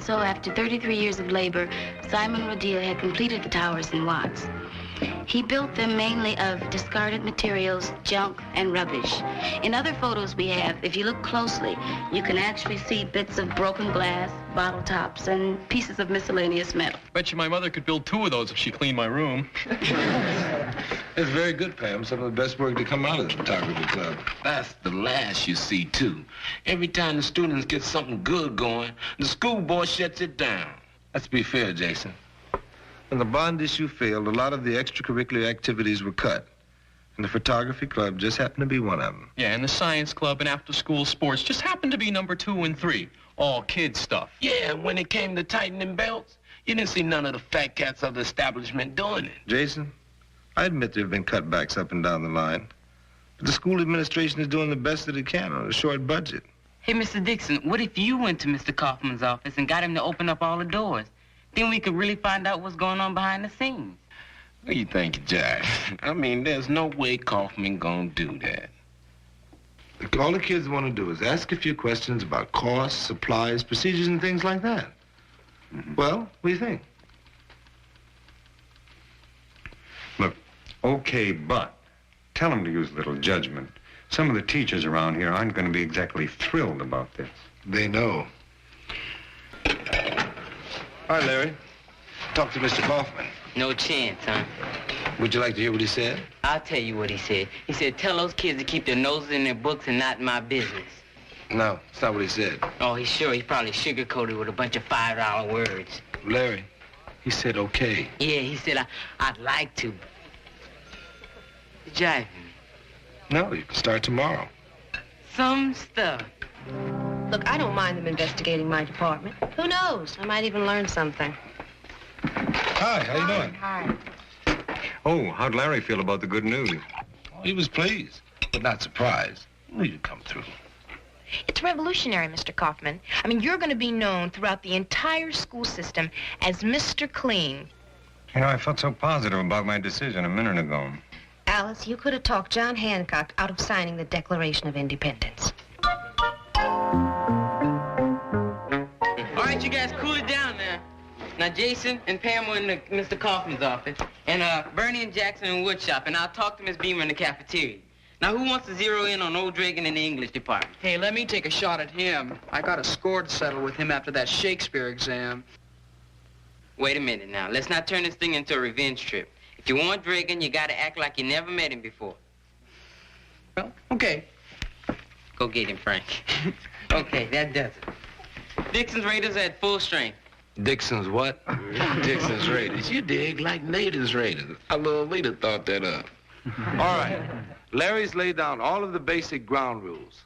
so, after 33 years of labor, Simon Rodil had completed the towers in Watts. He built them mainly of discarded materials, junk, and rubbish. In other photos we have, if you look closely, you can actually see bits of broken glass, bottle tops, and pieces of miscellaneous metal. Bet you my mother could build 2 of those if she cleaned my room. It's very good, Pam. Some of the best work to come out of the photography club. That's the last you see, too. Every time the students get something good going, the school board shuts it down. Let's be fair, Jason. When the bond issue failed, a lot of the extracurricular activities were cut. And the photography club just happened to be one of them. Yeah, and the science club and after-school sports just happened to be number 2 and 3. All kid stuff. Yeah, when it came to tightening belts, you didn't see none of the fat cats of the establishment doing it. Jason, I admit there have been cutbacks up and down the line. But the school administration is doing the best that it can on a short budget. Hey, Mr. Dixon, what if you went to Mr. Kaufman's office and got him to open up all the doors? Then we could really find out what's going on behind the scenes. What do you think, Jack? I mean, there's no way Kaufman gonna do that. All the kids want to do is ask a few questions about costs, supplies, procedures, and things like that. Well, what do you think? Look, okay, but tell them to use a little judgment. Some of the teachers around here aren't going to be exactly thrilled about this. They know. All right, Larry. Talk to Mr. Kaufman. No chance, huh? Would you like to hear what he said? I'll tell you what he said. He said, tell those kids to keep their noses in their books and not in my business. No, that's not what he said. Oh, he's sure. He probably sugarcoated with a bunch of $5 words. Larry, he said okay. Yeah, he said, I'd like to. You jiving me? No, you can start tomorrow. Some stuff. Look, I don't mind them investigating my department. Who knows? I might even learn something. Hi, how you doing? Hi. Oh, how'd Larry feel about the good news? He was pleased, but not surprised. Knew you'd come through. It's revolutionary, Mr. Kaufman. I mean, you're going to be known throughout the entire school system as Mr. Clean. You know, I felt so positive about my decision a minute ago. Alice, you could have talked John Hancock out of signing the Declaration of Independence. All right, you guys, cool it down now. Now, Jason and Pam were in Mr. Kaufman's office, and Bernie and Jackson in woodshop, and I'll talk to Miss Beamer in the cafeteria. Now, who wants to zero in on old Dragon in the English department? Hey, let me take a shot at him. I got a score to settle with him after that Shakespeare exam. Wait a minute now. Let's not turn this thing into a revenge trip. If you want Dragon, you gotta act like you never met him before. Well, okay. Go get him, Frank. Okay, that does it. Dixon's Raiders are at full strength. Dixon's what? Dixon's Raiders. You dig like Nathan's Raiders. Our little leader thought that up. All right. Larry's laid down all of the basic ground rules.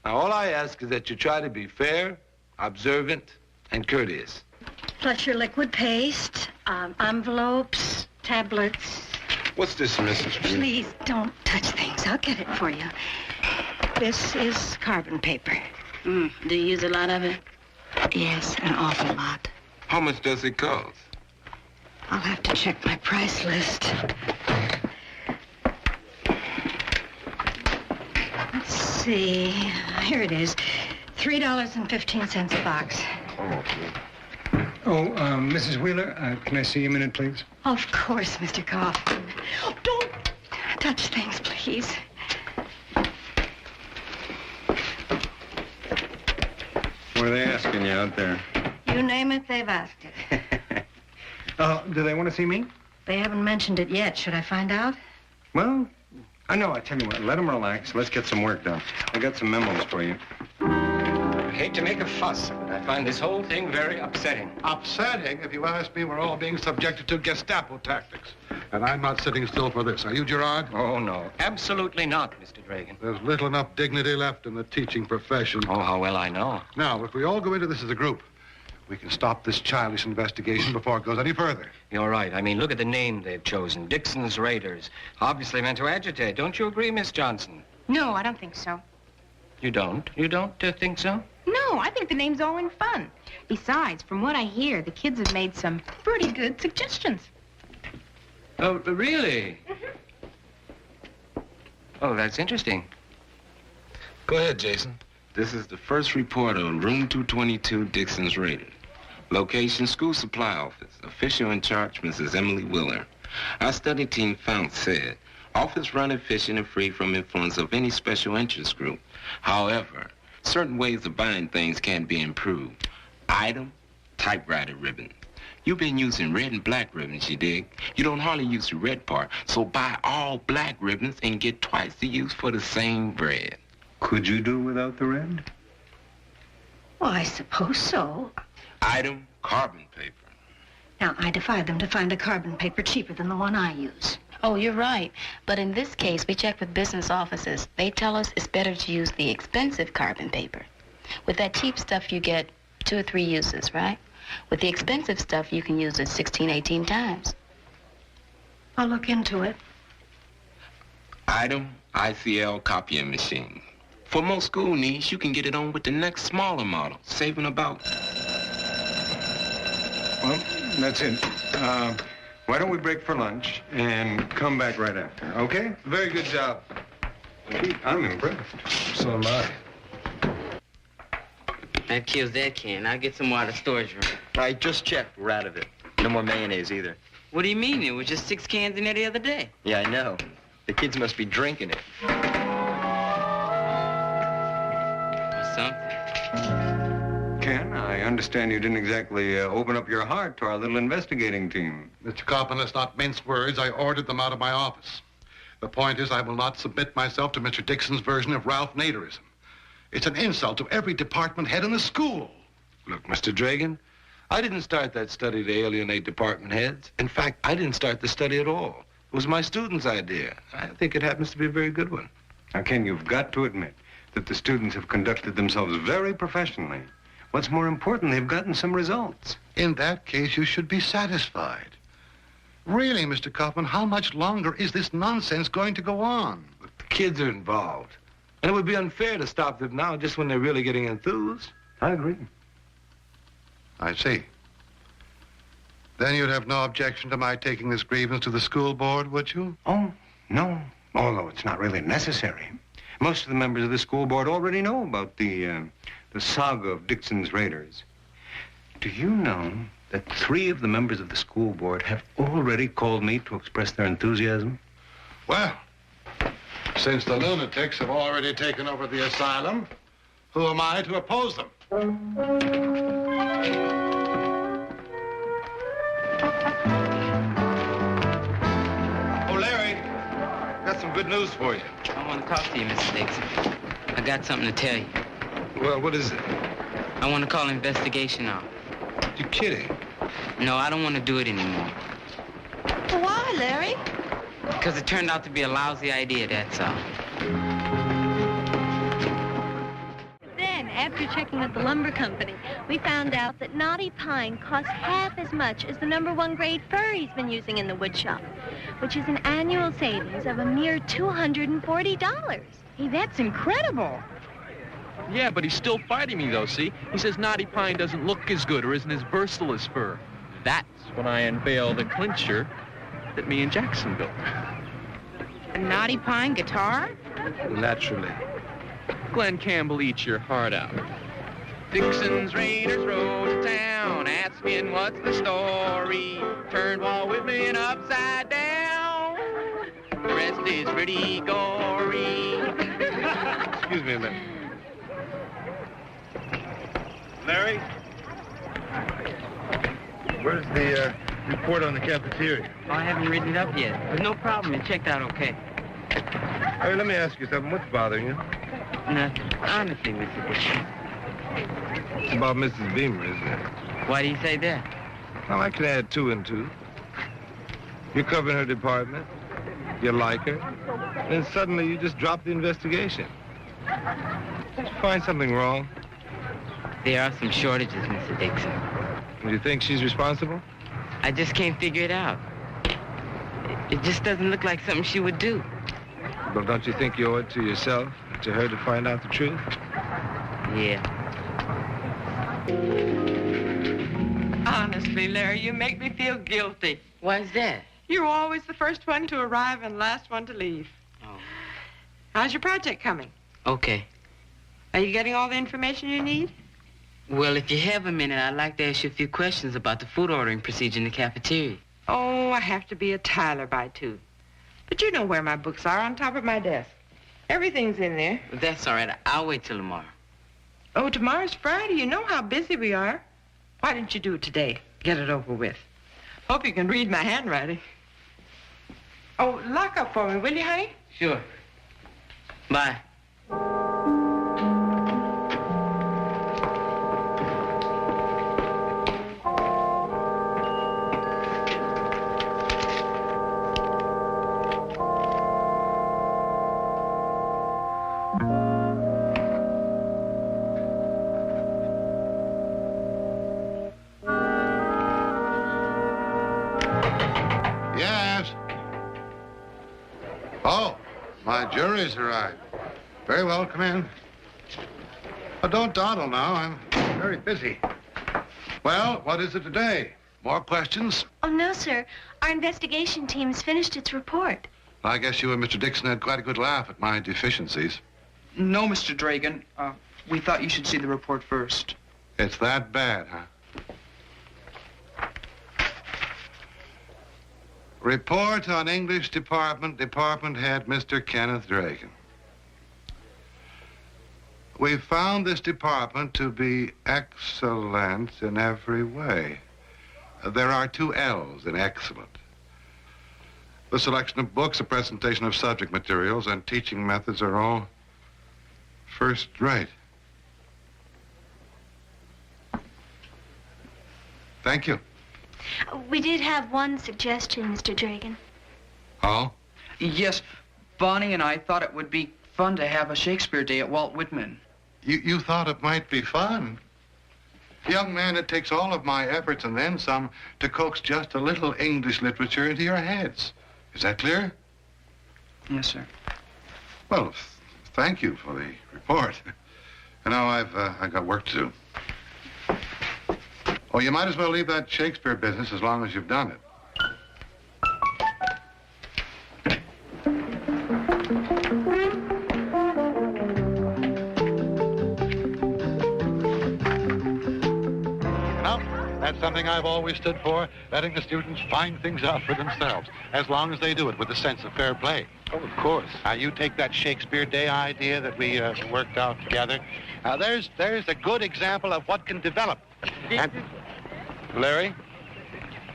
Now, all I ask is that you try to be fair, observant, and courteous. Plus your liquid paste, envelopes, tablets. What's this, Mrs. Green? Please don't touch things. I'll get it for you. This is carbon paper. Do you use a lot of it? Yes, an awful lot. How much does it cost? I'll have to check my price list. Let's see. Here it is. $3.15 a box. Oh, Mrs. Wheeler, can I see you a minute, please? Of course, Mr. Kaufman. Oh, don't touch things, please. What are they asking you out there? You name it, they've asked it. Do they want to see me? They haven't mentioned it yet. Should I find out? Well, I know. I tell you what, let them relax. Let's get some work done. I got some memos for you. I hate to make a fuss, but I find this whole thing very upsetting. Upsetting? If you ask me, we're all being subjected to Gestapo tactics. And I'm not sitting still for this. Are you, Gerard? Oh, no. Absolutely not, Mr. Dragan. There's little enough dignity left in the teaching profession. Oh, how well I know. Now, if we all go into this as a group, we can stop this childish investigation before it goes any further. You're right. I mean, look at the name they've chosen. Dixon's Raiders. Obviously meant to agitate. Don't you agree, Miss Johnson? No, I don't think so. You don't? You don't think so? No, I think the name's all in fun. Besides, from what I hear, the kids have made some pretty good suggestions. Oh, really? Oh, that's interesting. Go ahead, Jason. This is the first report on Room 222, Dixon's Raiders. Location, school supply office. Official in charge, Mrs. Emily Willer. Our study team found said, office run efficient and free from influence of any special interest group. However, certain ways of buying things can be improved. Item, typewriter ribbon. You've been using red and black ribbons, you dig? You don't hardly use the red part, so buy all black ribbons and get twice the use for the same bread. Could you do without the red? Well, I suppose so. Item, carbon paper. Now, I defy them to find a carbon paper cheaper than the one I use. Oh, you're right. But in this case, we checked with business offices. They tell us it's better to use the expensive carbon paper. With that cheap stuff, you get 2 or 3 uses, right? With the expensive stuff, you can use it 16, 18 times. I'll look into it. Item, ICL copying machine. For most school needs, you can get it on with the next smaller model, saving about... Well, that's it. Why don't we break for lunch and come back right after, okay? Very good job. Gee, I'm impressed. So am I. That kills that can. I'll get some more out of the storage room. I just checked. We're out of it. No more mayonnaise either. What do you mean? There was just 6 cans in there the other day. Yeah, I know. The kids must be drinking it. Or something. Ken, I understand you didn't exactly open up your heart to our little investigating team. Mr. Kaufman, let's not mince words. I ordered them out of my office. The point is, I will not submit myself to Mr. Dixon's version of Ralph Naderism. It's an insult to every department head in the school. Look, Mr. Dragan, I didn't start that study to alienate department heads. In fact, I didn't start the study at all. It was my students' idea. I think it happens to be a very good one. Now, Ken, you've got to admit that the students have conducted themselves very professionally. What's more important, they've gotten some results. In that case, you should be satisfied. Really, Mr. Kaufman, how much longer is this nonsense going to go on? Look, the kids are involved. And it would be unfair to stop them now just when they're really getting enthused. I agree. I see. Then you'd have no objection to my taking this grievance to the school board, would you? Oh, no. Although it's not really necessary. Most of the members of the school board already know about the saga of Dixon's raiders. Do you know that 3 of the members of the school board have already called me to express their enthusiasm? Well, since the lunatics have already taken over the asylum, who am I to oppose them? Oh, Larry, got some good news for you. I want to talk to you, Mr. Dixon. I got something to tell you. Well, what is it? I want to call an investigation off. You're kidding. No, I don't want to do it anymore. Why, Larry? Because it turned out to be a lousy idea, that's all. Then, after checking with the lumber company, we found out that knotty pine costs half as much as the #1 grade fir he's been using in the wood shop, which is an annual savings of a mere $240. Hey, that's incredible. Yeah, but he's still fighting me, though, see? He says knotty pine doesn't look as good or isn't as versatile as fir. That's when I unveil the clincher that me and Jackson built. A knotty pine guitar? Naturally. Glenn Campbell, eat your heart out. Dixon's Raiders rode to town, asking what's the story. Turned while whipping it upside down. The rest is pretty gory. Excuse me a minute. Larry? Where's the report on the cafeteria? Oh, I haven't written it up yet. But no problem. It checked out okay. Hey, let me ask you something. What's bothering you? Nothing. Honestly, Mr. Dixon. It's about Mrs. Beamer, isn't it? Why do you say that? Well, I can add 2 and 2. You're covering her department. You like her. Then suddenly you just drop the investigation. Did you find something wrong? There are some shortages, Mr. Dixon. Do you think she's responsible? I just can't figure it out. It just doesn't look like something she would do. Well, don't you think you owe it to yourself, to her to find out the truth? Yeah. Honestly, Larry, you make me feel guilty. Why's that? You're always the first one to arrive and last one to leave. Oh. How's your project coming? Okay. Are you getting all the information you need? Well, if you have a minute, I'd like to ask you a few questions about the food ordering procedure in the cafeteria. Oh, I have to be a Tyler by 2. But you know where my books are, on top of my desk. Everything's in there. Well, that's all right. I'll wait till tomorrow. Oh, tomorrow's Friday. You know how busy we are. Why didn't you do it today? Get it over with. Hope you can read my handwriting. Oh, lock up for me, will you, honey? Sure. Bye. Yes. Oh, my jury's arrived. Very well, come in. Oh, don't dawdle now. I'm very busy. Well, what is it today? More questions? Oh, no, sir. Our investigation team's finished its report. I guess you and Mr. Dixon had quite a good laugh at my deficiencies. No, Mr. Dragan. We thought you should see the report first. It's that bad, huh? Report on English Department Head Mr. Kenneth Dragan. We found this department to be excellent in every way. There are 2 L's in excellent. The selection of books, the presentation of subject materials, and teaching methods are all first rate. Thank you. We did have one suggestion, Mr. Dragan. Oh? Yes, Bonnie and I thought it would be fun to have a Shakespeare day at Walt Whitman. You thought it might be fun? Young man, it takes all of my efforts and then some to coax just a little English literature into your heads. Is that clear? Yes, sir. Well, thank you for the report. You know, I've got work to do. Oh, you might as well leave that Shakespeare business as long as you've done it. That's something I've always stood for, letting the students find things out for themselves, as long as they do it with a sense of fair play. Oh, of course. Now, you take that Shakespeare Day idea that we worked out together. Now, there's a good example of what can develop. And Larry?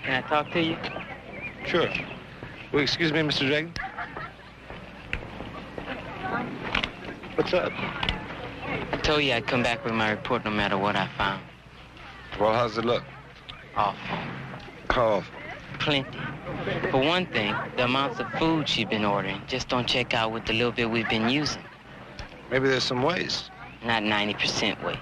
Can I talk to you? Sure. Well, excuse me, Mr. Dragan? What's up? I told you I'd come back with my report no matter what I found. Well, how's it look? Awful. How awful? Plenty. For one thing, the amounts of food she's been ordering just don't check out with the little bit we've been using. Maybe there's some waste. Not 90% waste.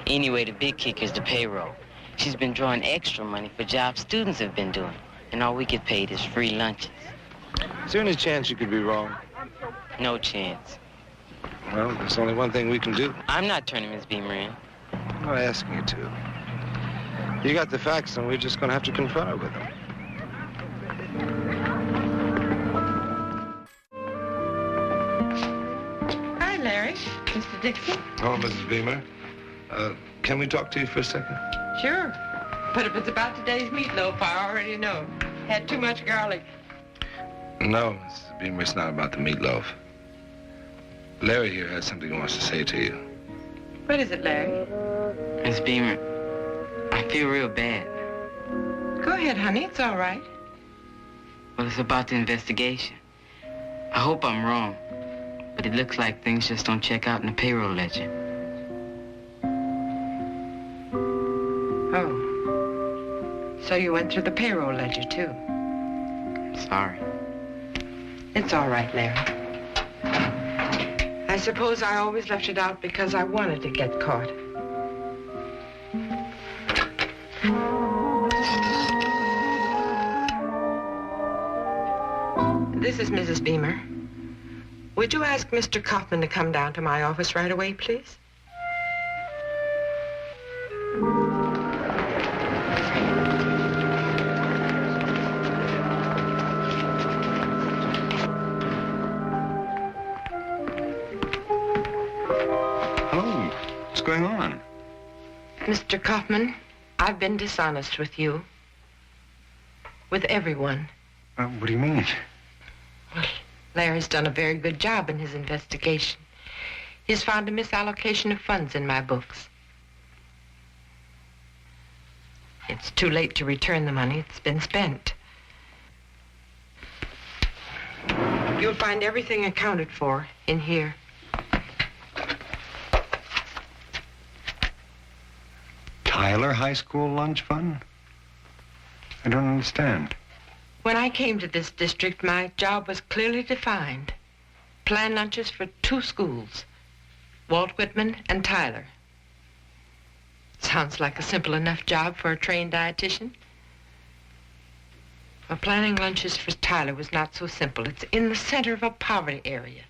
Anyway, the big kick is the payroll. She's been drawing extra money for jobs students have been doing, and all we get paid is free lunches. Is there any chance you could be wrong? No chance. Well, there's only one thing we can do. I'm not turning Miss Beamer in. I'm not asking you to. You got the facts, and we're just going to have to confront her with them. Hi, Larry. Mr. Dixon? Oh, Mrs. Beamer. Can we talk to you for a second? Sure. But if it's about today's meatloaf, I already know. Had too much garlic. No, Mrs. Beamer, it's not about the meatloaf. Larry here has something he wants to say to you. What is it, Larry? Miss Beamer, I feel real bad. Go ahead, honey. It's all right. Well, it's about the investigation. I hope I'm wrong, but it looks like things just don't check out in the payroll ledger. Oh. So you went through the payroll ledger, too? Sorry. It's all right, Larry. I suppose I always left it out because I wanted to get caught. This is Mrs. Beamer. Would you ask Mr. Kaufman to come down to my office right away, please? Hello. What's going on? Mr. Kaufman, I've been dishonest with you. With everyone. What do you mean? Well, Larry's done a very good job in his investigation. He's found a misallocation of funds in my books. It's too late to return the money. It's been spent. You'll find everything accounted for in here. Tyler High School lunch fund? I don't understand. When I came to this district, my job was clearly defined. Plan lunches for 2 schools, Walt Whitman and Tyler. Sounds like a simple enough job for a trained dietitian. Well, planning lunches for Tyler was not so simple. It's in the center of a poverty area.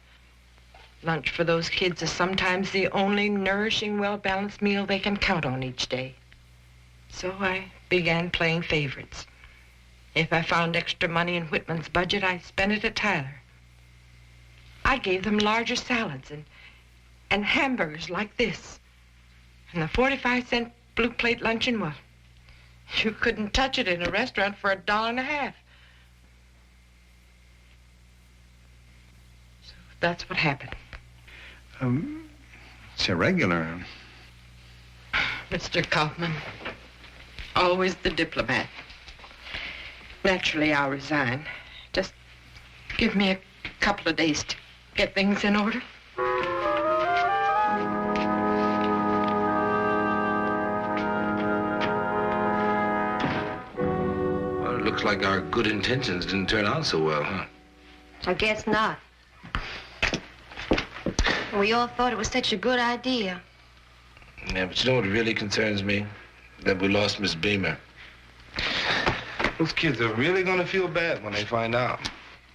Lunch for those kids is sometimes the only nourishing, well-balanced meal they can count on each day. So I began playing favorites. If I found extra money in Whitman's budget, I spent it at Tyler. I gave them larger salads and hamburgers like this. And the 45-cent blue plate luncheon, well, you couldn't touch it in a restaurant for $1.50. So that's what happened. It's irregular. Mr. Kaufman, always the diplomat. Naturally, I'll resign. Just give me a couple of days to get things in order. Well, it looks like our good intentions didn't turn out so well, huh? I guess not. We all thought it was such a good idea. Yeah, but you know what really concerns me? That we lost Miss Beamer. Those kids are really going to feel bad when they find out.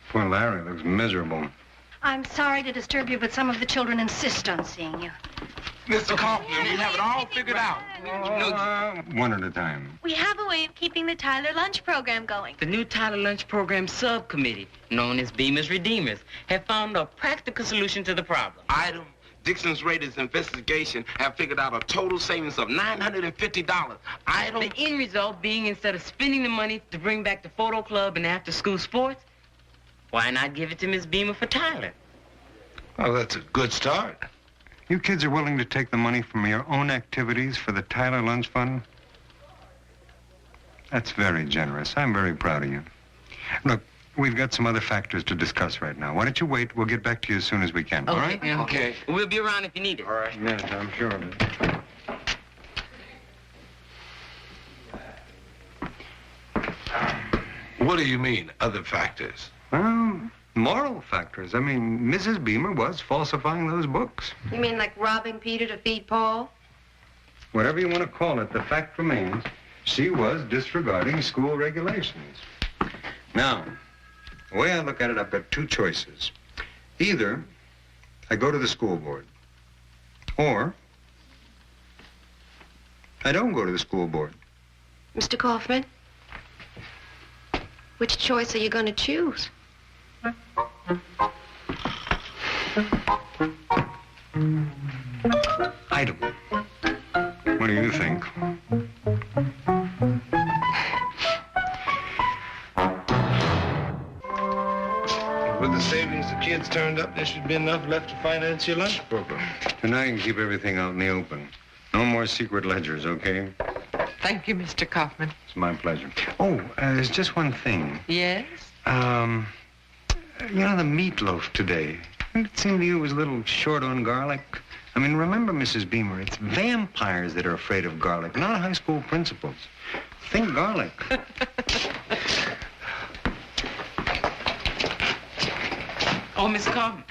Poor Larry looks miserable. I'm sorry to disturb you, but some of the children insist on seeing you. Mr. Kaufman, we have it all figured out. One at a time. We have a way of keeping the Tyler lunch program going. The new Tyler Lunch Program Subcommittee, known as Beamer's Redeemers, have found a practical solution to the problem. Item. Dixon's Raiders investigation have figured out a total savings of $950. Item. The end result being, instead of spending the money to bring back the photo club and after-school sports, why not give it to Miss Beamer for Tyler? Well, that's a good start. You kids are willing to take the money from your own activities for the Tyler Lunch Fund? That's very generous. I'm very proud of you. Look, we've got some other factors to discuss right now. Why don't you wait? We'll get back to you as soon as we can. Okay. All right? Yeah, okay. We'll be around if you need it. All right. Yes, I'm sure of it. What do you mean, other factors? Well, moral factors. I mean, Mrs. Beamer was falsifying those books. You mean like robbing Peter to feed Paul? Whatever you want to call it, the fact remains she was disregarding school regulations. Now, the way I look at it, I've got 2 choices. Either I go to the school board, or I don't go to the school board. Mr. Kaufman, which choice are you going to choose? Item. What do you think? With the savings the kids turned up, there should be enough left to finance your lunch program. Tonight I can keep everything out in the open. No more secret ledgers, okay? Thank you, Mr. Kaufman. It's my pleasure. Oh, there's just one thing. Yes? You know, the meatloaf today. Didn't it seem to you it was a little short on garlic? I mean, remember, Mrs. Beamer, it's vampires that are afraid of garlic, not high school principals. Think garlic. Oh, Miss Kaufman.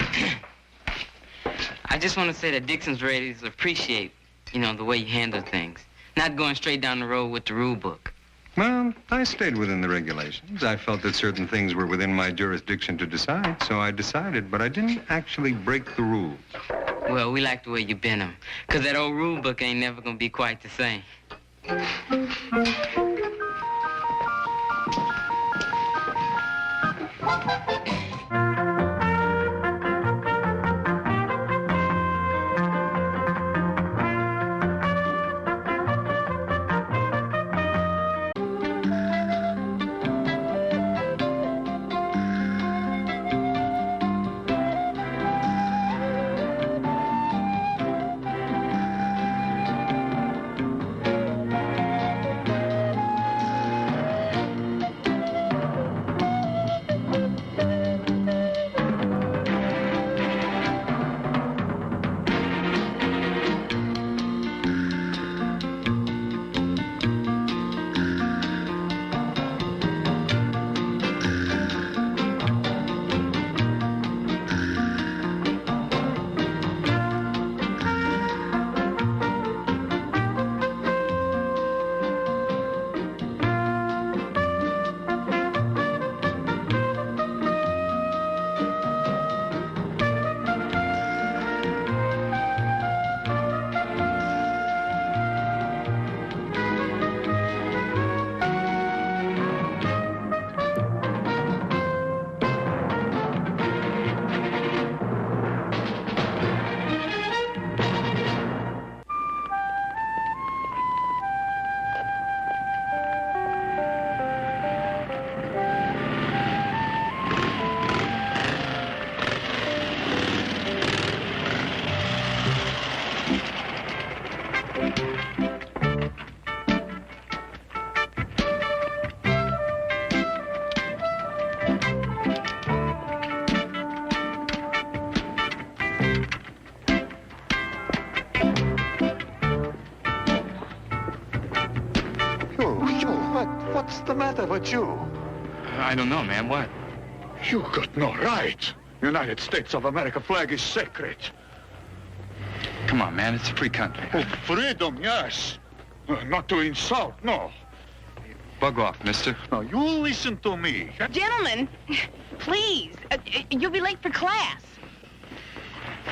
I just want to say that Dixon's Raiders appreciate, the way you handle things. Not going straight down the road with the rule book. Well, I stayed within the regulations. I felt that certain things were within my jurisdiction to decide, so I decided, but I didn't actually break the rules. Well, we like the way you bend them, because that old rule book ain't never going to be quite the same. What's the matter with you? I don't know, man. What? You got no right. United States of America flag is sacred. Come on, man. It's a free country. Oh, freedom, yes. Not to insult, no. Bug off, mister. Now, you listen to me. Gentlemen, please. You'll be late for class.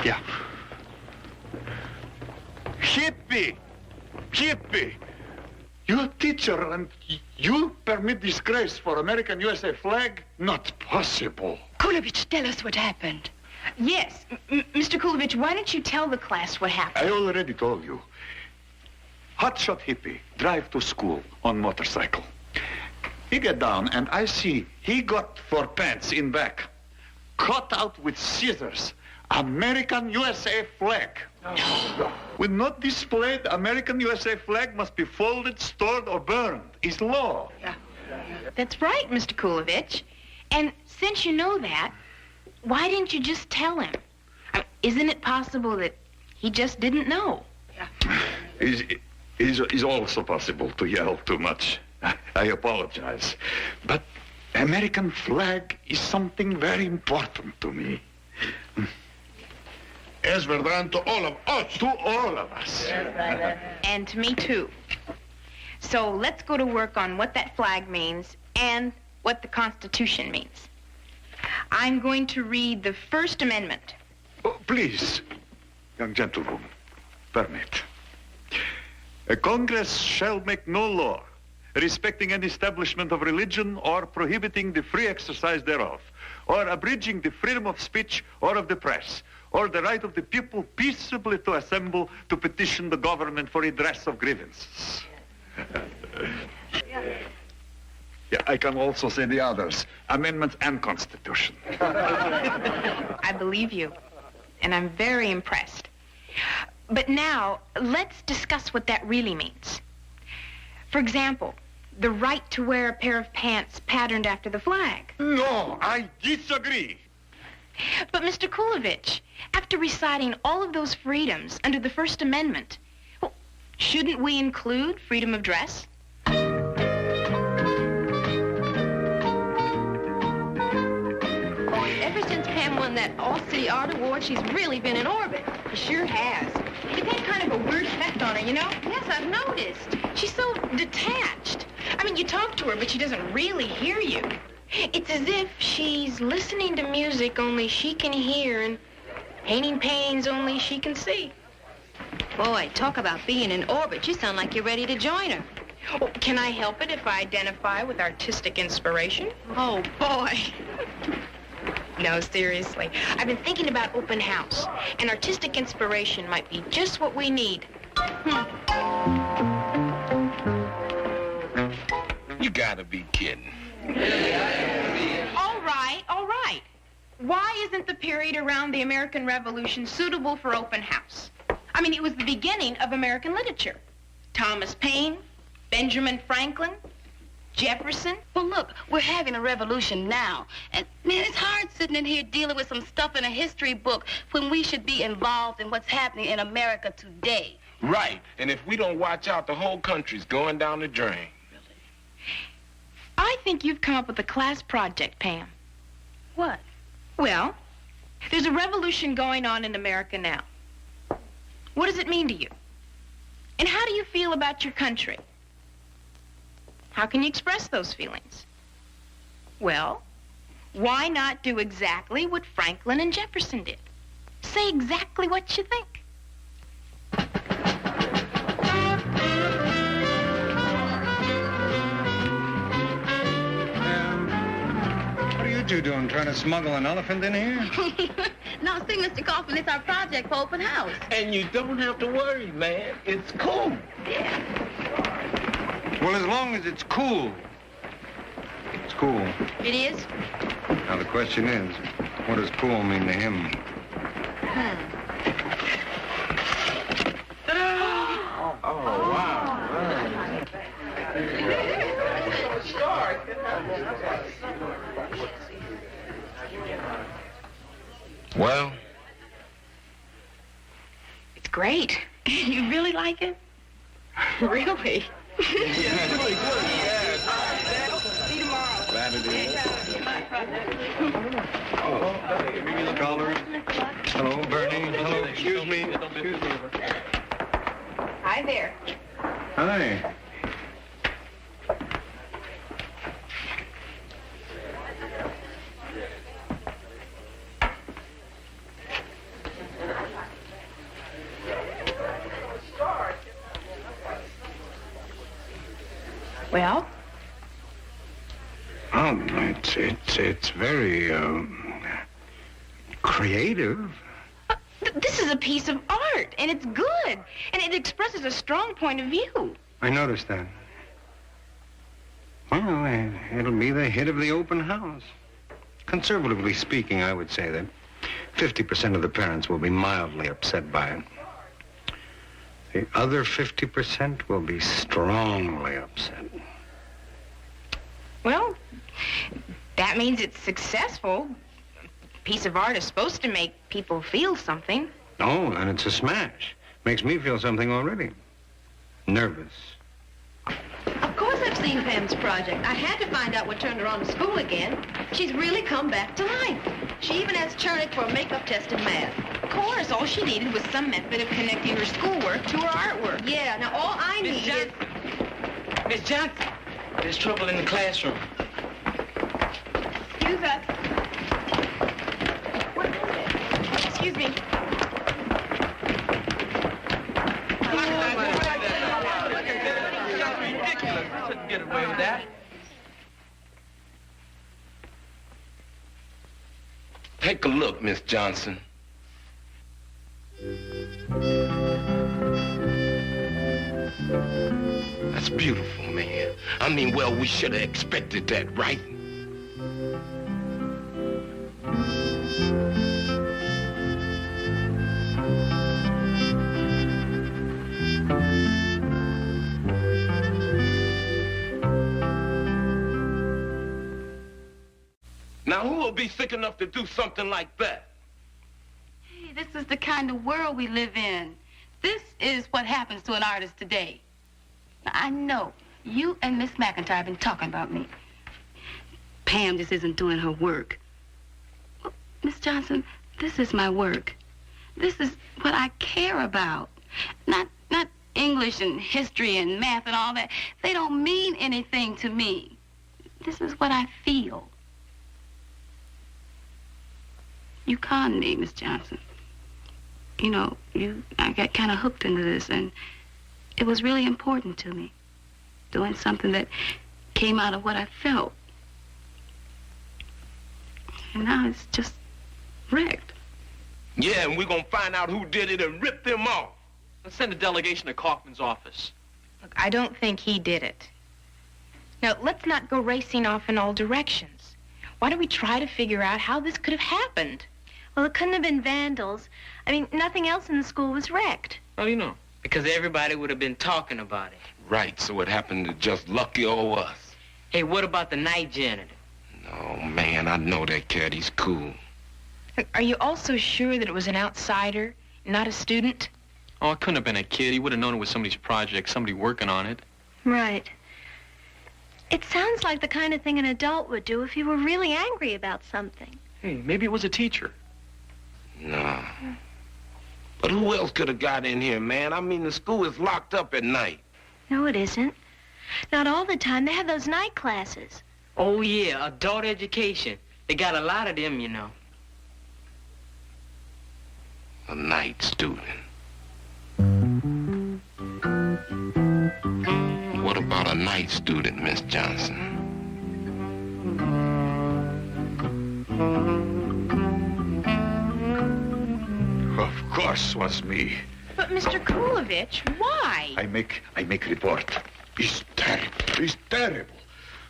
Yeah. Hippie! Hippie! You're teacher and you permit disgrace for American USA flag? Not possible. Kulovich, tell us what happened. Yes. Mr. Kulovich, why don't you tell the class what happened? I already told you. Hotshot hippie drive to school on motorcycle. He get down and I see he got for pants in back. Cut out with scissors. American USA flag. No. When not displayed, American USA flag must be folded, stored, or burned. It's law. Yeah. That's right, Mr. Kulovich. And since you know that, why didn't you just tell him? I mean, isn't it possible that he just didn't know? It's also possible to yell too much. I apologize. But American flag is something very important to me. Es verdad to all of us. To all of us. And to me, too. So let's go to work on what that flag means and what the Constitution means. I'm going to read the First Amendment. Oh, please, young gentleman, permit. A Congress shall make no law respecting an establishment of religion or prohibiting the free exercise thereof, or abridging the freedom of speech or of the press, or the right of the people peaceably to assemble to petition the government for redress of grievances. Yeah, I can also say the others, amendments and Constitution. I believe you, and I'm very impressed. But now, let's discuss what that really means. For example, the right to wear a pair of pants patterned after the flag. No, I disagree. But Mr. Kulovich, after reciting all of those freedoms under the First Amendment, well, shouldn't we include freedom of dress? Ever since Pam won that All-City Art Award, she's really been in orbit. She sure has. It had kind of a weird effect on her, you know? Yes, I've noticed. She's so detached. I mean, you talk to her, but she doesn't really hear you. It's as if she's listening to music only she can hear and painting paintings only she can see. Boy, talk about being in orbit. You sound like you're ready to join her. Oh, can I help it if I identify with artistic inspiration? Oh, boy. No, seriously. I've been thinking about open house, and artistic inspiration might be just what we need. You gotta be kidding. All right. Why isn't the period around the American Revolution suitable for open house? I mean, it was the beginning of American literature. Thomas Paine, Benjamin Franklin, Jefferson. Well, look, we're having a revolution now. And, man, it's hard sitting in here dealing with some stuff in a history book when we should be involved in what's happening in America today. Right. And if we don't watch out, the whole country's going down the drain. I think you've come up with a class project, Pam. What? Well, there's a revolution going on in America now. What does it mean to you? And how do you feel about your country? How can you express those feelings? Well, why not do exactly what Franklin and Jefferson did? Say exactly what you think. What are you two doing, trying to smuggle an elephant in here? Now, see, Mr. Kaufman, it's our project for open house. And you don't have to worry, man. It's cool. Yeah. Well, as long as it's cool. It's cool. It is? Now, the question is, what does cool mean to him? Oh, wow. Well? It's great. You really like it? Really? Yeah, really good. Yeah. Scholars. Hello, Bernie. Hello, excuse me. Excuse me. Hi there. Hi. Well? Oh, it's very, creative. This is a piece of art, and it's good, and it expresses a strong point of view. I noticed that. Well, it'll be the hit of the open house. Conservatively speaking, I would say that 50% of the parents will be mildly upset by it. The other 50% will be strongly upset. Well, that means it's successful. A piece of art is supposed to make people feel something. Oh, and it's a smash. Makes me feel something already. Nervous. Of course I've seen Pam's project. I had to find out what turned her on to school again. She's really come back to life. She even asked Chernick for a makeup test in math. Of course, all she needed was some method of connecting her schoolwork to her artwork. Yeah, now all I Miss need is... Miss Johnson, there's trouble in the classroom. Excuse us. Excuse me. Get away with that. Take a look, Miss Johnson. That's beautiful, man. I mean, well, we should have expected that, right? Now, who will be sick enough to do something like that? Hey, this is the kind of world we live in. This is what happens to an artist today. Now, I know you and Miss McIntyre have been talking about me. Pam just isn't doing her work. Well, Miss Johnson, this is my work. This is what I care about. Not English and history and math and all that. They don't mean anything to me. This is what I feel. You conned me, Miss Johnson. You know, I got kind of hooked into this, and it was really important to me. Doing something that came out of what I felt. And now it's just wrecked. Yeah, and we're gonna find out who did it and rip them off. Let's send a delegation to Kaufman's office. Look, I don't think he did it. Now, let's not go racing off in all directions. Why don't we try to figure out how this could have happened? Well, it couldn't have been vandals. I mean, nothing else in the school was wrecked. How do you know? Because everybody would have been talking about it. Right, so it happened to just lucky old us. Hey, what about the night janitor? Oh, man, I know that cat. He's cool. Look, are you also sure that it was an outsider, not a student? Oh, it couldn't have been a kid. He would have known it was somebody's project, somebody working on it. Right. It sounds like the kind of thing an adult would do if he were really angry about something. Hey, maybe it was a teacher. No. But who else could have got in here, man? I mean, the school is locked up at night. No, it isn't. Not all the time. They have those night classes. Oh, yeah, adult education. They got a lot of them, you know. A night student. What about a night student, Miss Johnson? Of course was me. But, Mr. Kulovich, why? I make report. It's terrible. It's terrible.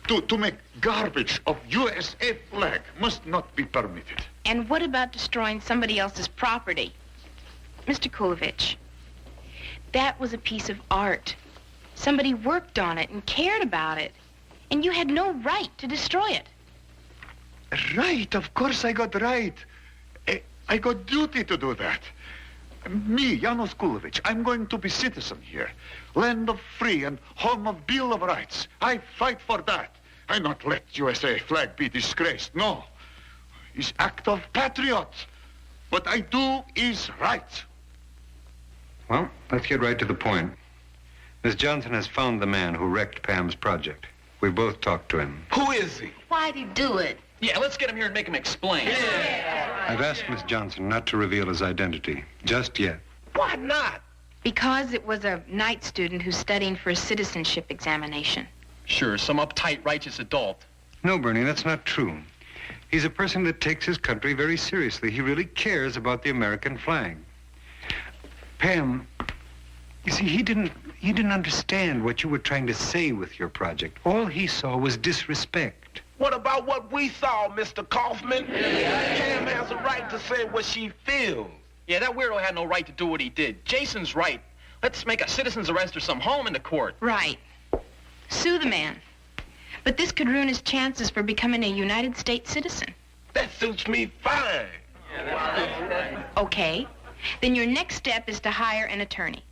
To make garbage of USA flag must not be permitted. And what about destroying somebody else's property? Mr. Kulovich, that was a piece of art. Somebody worked on it and cared about it. And you had no right to destroy it. Right, of course I got right. I got duty to do that. Me, Janos Kulovich, I'm going to be citizen here. Land of free and home of Bill of Rights. I fight for that. I not let USA flag be disgraced, no. It's act of patriot. What I do is right. Well, let's get right to the point. Miss Johnson has found the man who wrecked Pam's project. We both talked to him. Who is he? Why'd he do it? Yeah, let's get him here and make him explain. I've asked Miss Johnson not to reveal his identity, just yet. Why not? Because it was a night student who's studying for a citizenship examination. Sure, some uptight, righteous adult. No, Bernie, that's not true. He's a person that takes his country very seriously. He really cares about the American flag. Pam, you see, he didn't understand what you were trying to say with your project. All he saw was disrespect. What about what we saw, Mr. Kaufman? Pam has a right to say what she feels. Yeah, that weirdo had no right to do what he did. Jason's right. Let's make a citizen's arrest or some haul him into court. Right. Sue the man. But this could ruin his chances for becoming a United States citizen. That suits me fine. Okay. Then your next step is to hire an attorney.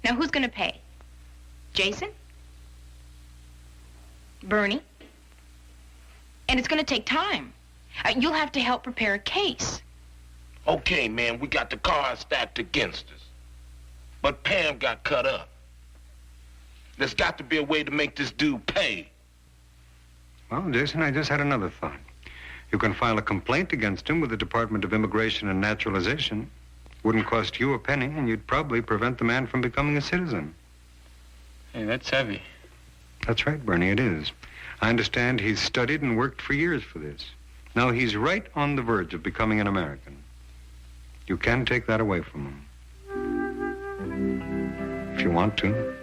Now, who's going to pay? Jason? Bernie? And it's going to take time. You'll have to help prepare a case. Okay, man, we got the cards stacked against us. But Pam got cut up. There's got to be a way to make this dude pay. Well, Jason, I just had another thought. You can file a complaint against him with the Department of Immigration and Naturalization. Wouldn't cost you a penny, and you'd probably prevent the man from becoming a citizen. Hey, that's heavy. That's right, Bernie, it is. I understand he's studied and worked for years for this. Now he's right on the verge of becoming an American. You can take that away from him. If you want to.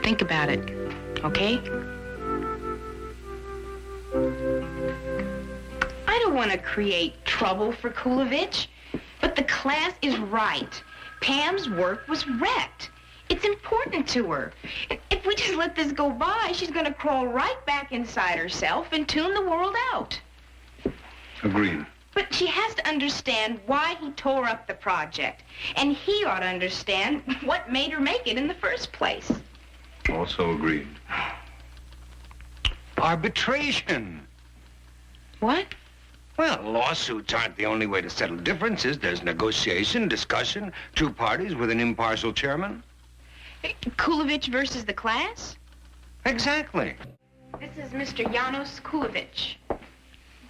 Think about it, okay? I don't want to create trouble for Kulovich, but the class is right. Pam's work was wrecked. It's important to her. If we just let this go by, she's going to crawl right back inside herself and tune the world out. Agreed. But she has to understand why he tore up the project. And he ought to understand what made her make it in the first place. Also agreed. Arbitration. What? Well, lawsuits aren't the only way to settle differences. There's negotiation, discussion, two parties with an impartial chairman. Kulovich versus the class? Exactly. This is Mr. Janos Kulovich.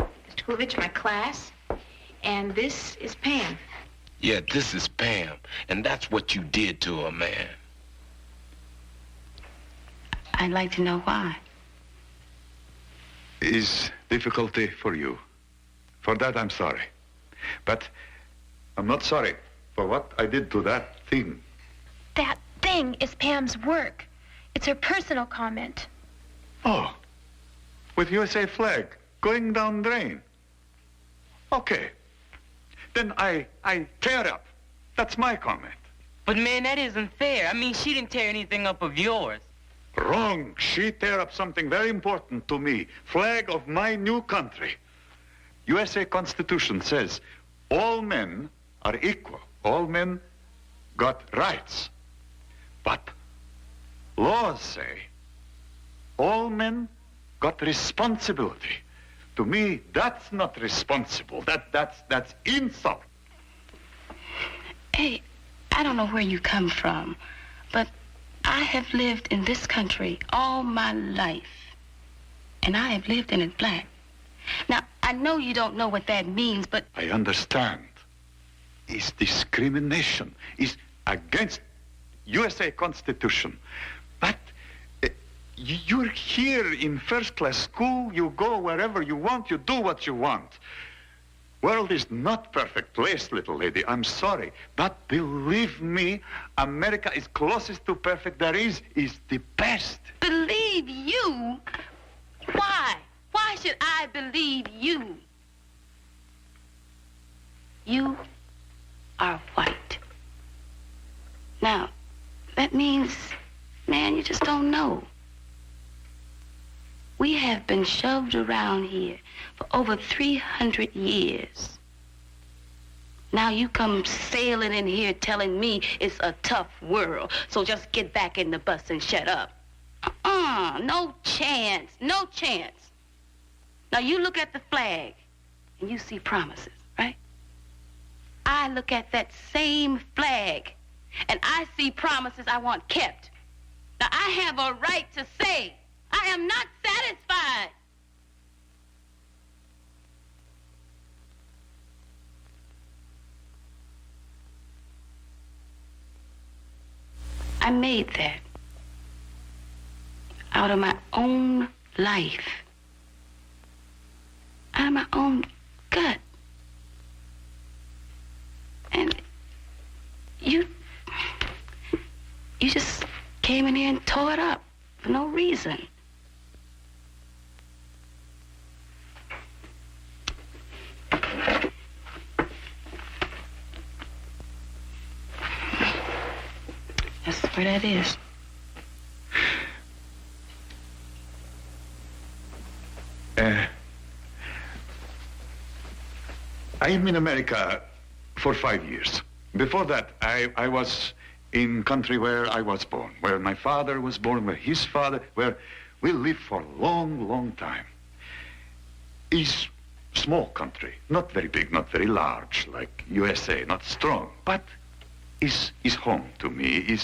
Mr. Kulovich, my class. And this is Pam. Yeah, this is Pam. And that's what you did to her, man. I'd like to know why. Is difficulty for you. For that, I'm sorry. But I'm not sorry for what I did to that thing. That thing is Pam's work. It's her personal comment. Oh, with USA flag going down drain. Okay. Then I tear up. That's my comment. But, man, that isn't fair. I mean, she didn't tear anything up of yours. Wrong. She tear up something very important to me. Flag of my new country. USA Constitution says all men are equal. All men got rights. But laws say all men got responsibility. To me, that's not responsible. That's insult. Hey, I don't know where you come from, but I have lived in this country all my life, and I have lived in it black. Now, I know you don't know what that means, but... I understand. It's discrimination. It's against USA Constitution. But you're here in first-class school. You go wherever you want. You do what you want. World is not perfect place, little lady. I'm sorry. But believe me, America is closest to perfect there is the best. Believe you? Why? Why should I believe you? You are white. Now, that means, man, you just don't know. We have been shoved around here for over 300 years. Now you come sailing in here telling me it's a tough world, so just get back in the bus and shut up. No chance, no chance. Now you look at the flag and you see promises, right? I look at that same flag and I see promises I want kept. Now I have a right to say I am not satisfied. I made that out of my own life, out of my own gut. And you just came in here and tore it up for no reason. That's where that is. I am in America for 5 years. Before that, I was in country where I was born, where my father was born, where his father, where we lived for a long, long time. It's small country, not very big, not very large, like USA, not strong, but is home to me.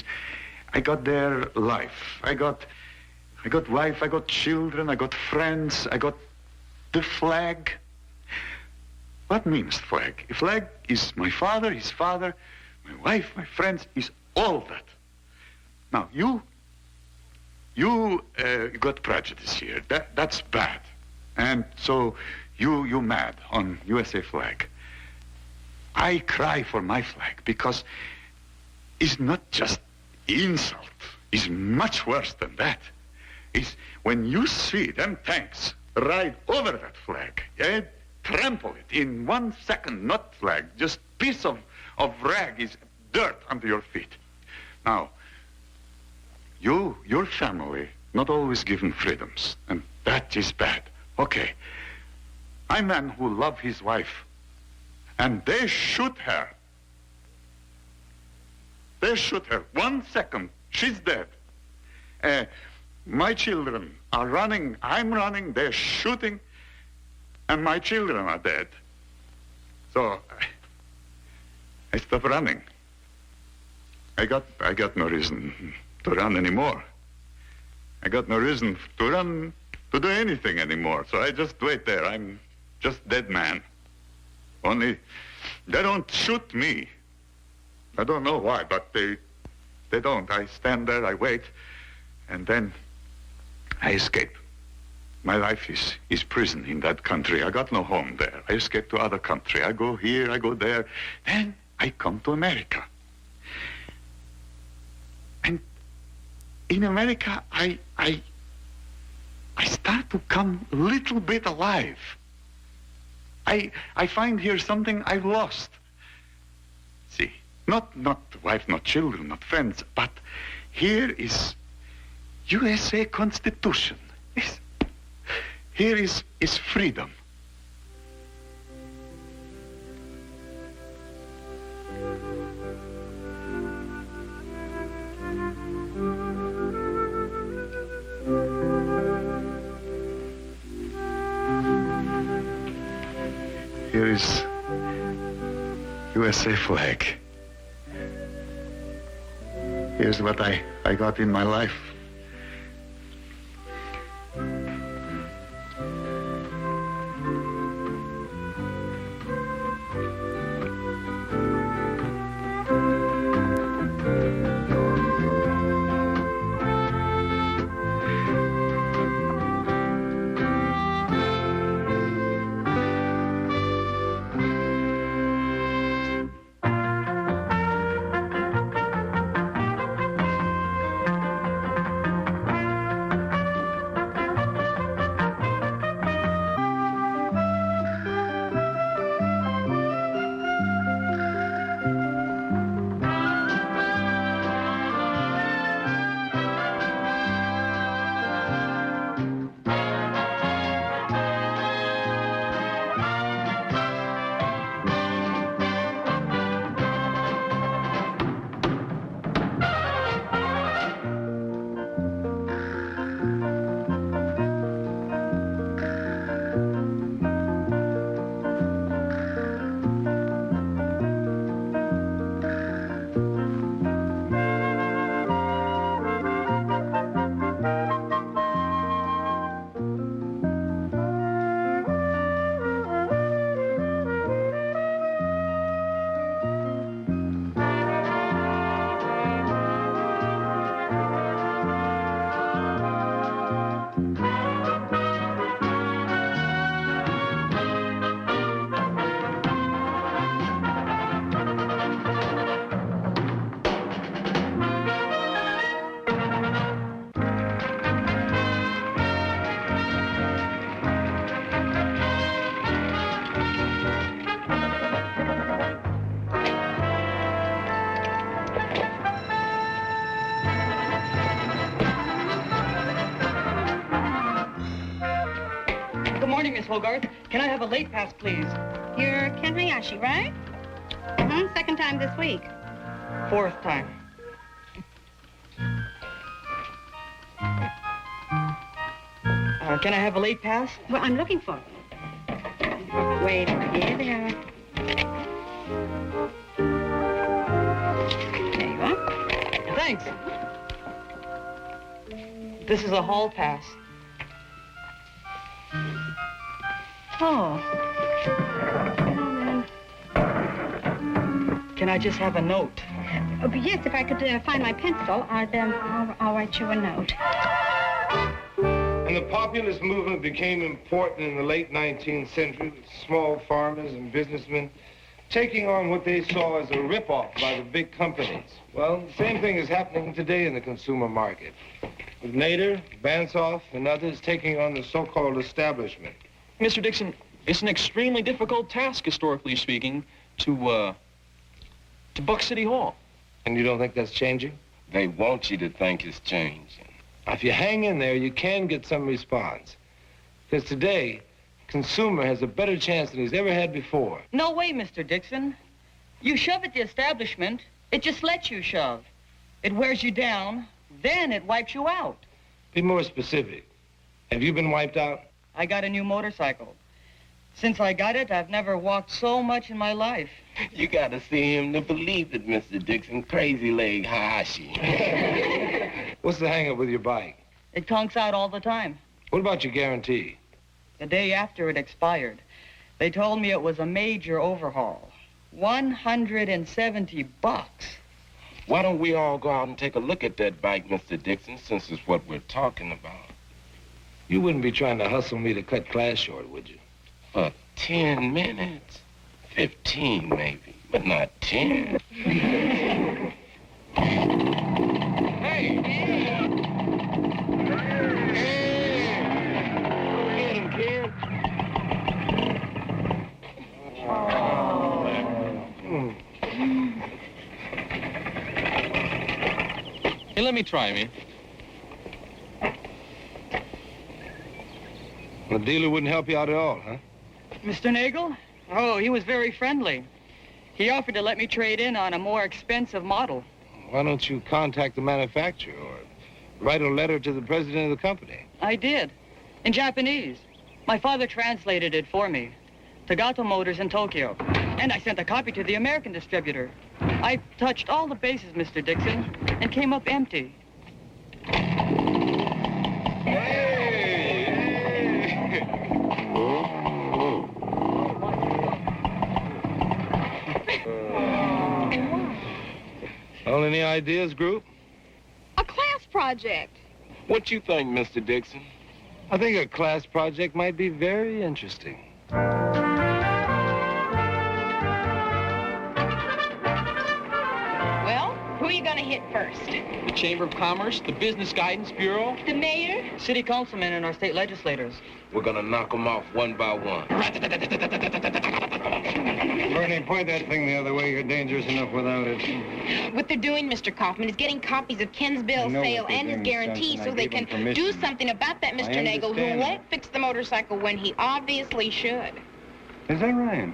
I got there life. I got wife, I got children, I got friends, I got the flag. What means flag? A flag is my father, his father, my wife, my friends, is all that. Now, you got prejudice here. That's bad. And so you mad on USA flag. I cry for my flag because it's not just insult. It's much worse than that. It's when you see them tanks ride over that flag, trample it in 1 second, not flag, just piece of rag is dirt under your feet. Now, your family, not always given freedoms, and that is bad. Okay, I'm a man who love his wife, and they shoot her. They shoot her. 1 second, she's dead. My children are running, I'm running, they're shooting, and my children are dead. So I stopped running. I got no reason to run anymore. I got no reason to run, to do anything anymore. So I just wait there. I'm just dead man. Only they don't shoot me. I don't know why, but they don't. I stand there, I wait, and then I escape. My life is prison in that country. I got no home there. I escape to other country. I go here, I go there. Then I come to America. And in America, I start to come a little bit alive. I find here something I've lost. See, not wife, not children, not friends, but here is USA Constitution. Here is freedom. Here is USA flag. Here's what I got in my life. Hogarth. Can I have a late pass, please? You're Ken Hayashi, right? Mm-hmm. Second time this week. Fourth time. Can I have a late pass? Well, I'm looking for it. Wait, here they are. There you are. Thanks. This is a hall pass. Oh. Can I just have a note? Oh, but yes, if I could find my pencil, I'll write you a note. And the populist movement became important in the late 19th century with small farmers and businessmen taking on what they saw as a rip-off by the big companies. Well, the same thing is happening today in the consumer market, with Nader, Bansoff, and others taking on the so-called establishment. Mr. Dixon, it's an extremely difficult task, historically speaking, to buck City Hall. And you don't think that's changing? They want you to think it's changing. If you hang in there, you can get some response. Because today, consumer has a better chance than he's ever had before. No way, Mr. Dixon. You shove at the establishment, it just lets you shove. It wears you down, then it wipes you out. Be more specific. Have you been wiped out? I got a new motorcycle. Since I got it, I've never walked so much in my life. You gotta see him to believe it, Mr. Dixon. Crazy leg Hayashi. What's the hang-up with your bike? It conks out all the time. What about your guarantee? The day after it expired, they told me it was a major overhaul. $170. Why don't we all go out and take a look at that bike, Mr. Dixon, since it's what we're talking about? You wouldn't be trying to hustle me to cut class short, would you? For 10 minutes. 15, maybe, but not 10. Hey! Get him, kid. Hey, let me try, man. The dealer wouldn't help you out at all, huh? Mr. Nagel? Oh, he was very friendly. He offered to let me trade in on a more expensive model. Why don't you contact the manufacturer or write a letter to the president of the company? I did. In Japanese. My father translated it for me. Tagato Motors in Tokyo. And I sent a copy to the American distributor. I touched all the bases, Mr. Dixon, and came up empty. Well, any ideas, group? A class project. What you think, Mr. Dixon? I think a class project might be very interesting. Well, who are you going to hit first? The Chamber of Commerce, the Business Guidance Bureau. The mayor? City councilmen and our state legislators. We're gonna knock them off one by one. Bernie, point that thing the other way. You're dangerous enough without it. What they're doing, Mr. Kaufman, is getting copies of Ken's bill of sale and his guarantee so they can do something about that Mr. Nagel who won't fix the motorcycle when he obviously should. Is that right?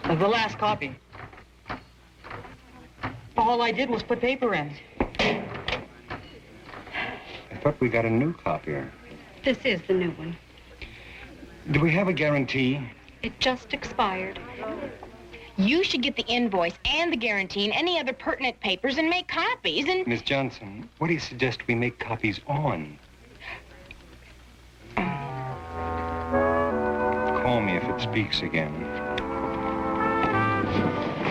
The last copy. All I did was put paper in. I thought we got a new copier. This is the new one. Do we have a guarantee? It just expired. You should get the invoice and the guarantee and any other pertinent papers and make copies and... Miss Johnson, what do you suggest we make copies on? Call me if it speaks again.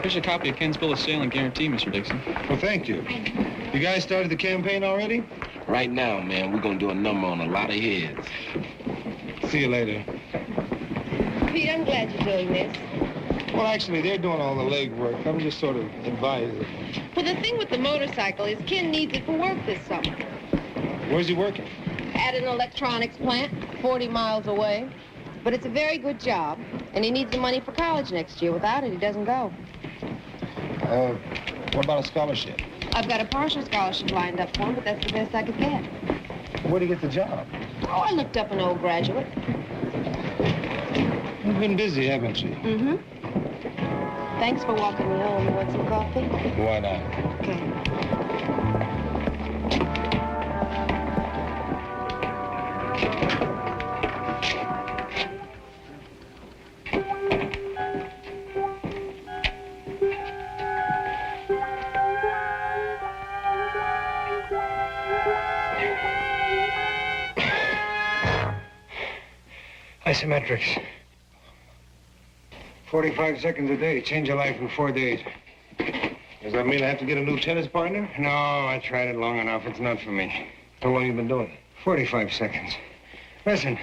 Here's a copy of Ken's bill of sale and guarantee, Mr. Dixon. Well, thank you. You guys started the campaign already? Right now, man, we're gonna do a number on a lot of heads. See you later. Pete, I'm glad you're doing this. Well, actually, they're doing all the legwork. I'm just sort of advising. Well, the thing with the motorcycle is Ken needs it for work this summer. Where's he working? At an electronics plant, 40 miles away. But it's a very good job, and he needs the money for college next year. Without it, he doesn't go. What about a scholarship? I've got a partial scholarship lined up for him, but that's the best I could get. Where'd he get the job? Oh, I looked up an old graduate. been busy, haven't you? Mm-hmm. Thanks for walking me home. You want some coffee? Why not? Okay. Isometrics. 45 seconds a day. Change your life in 4 days. Does that mean I have to get a new tennis partner? No, I tried it long enough. It's not for me. How long you been doing it? 45 seconds. Listen,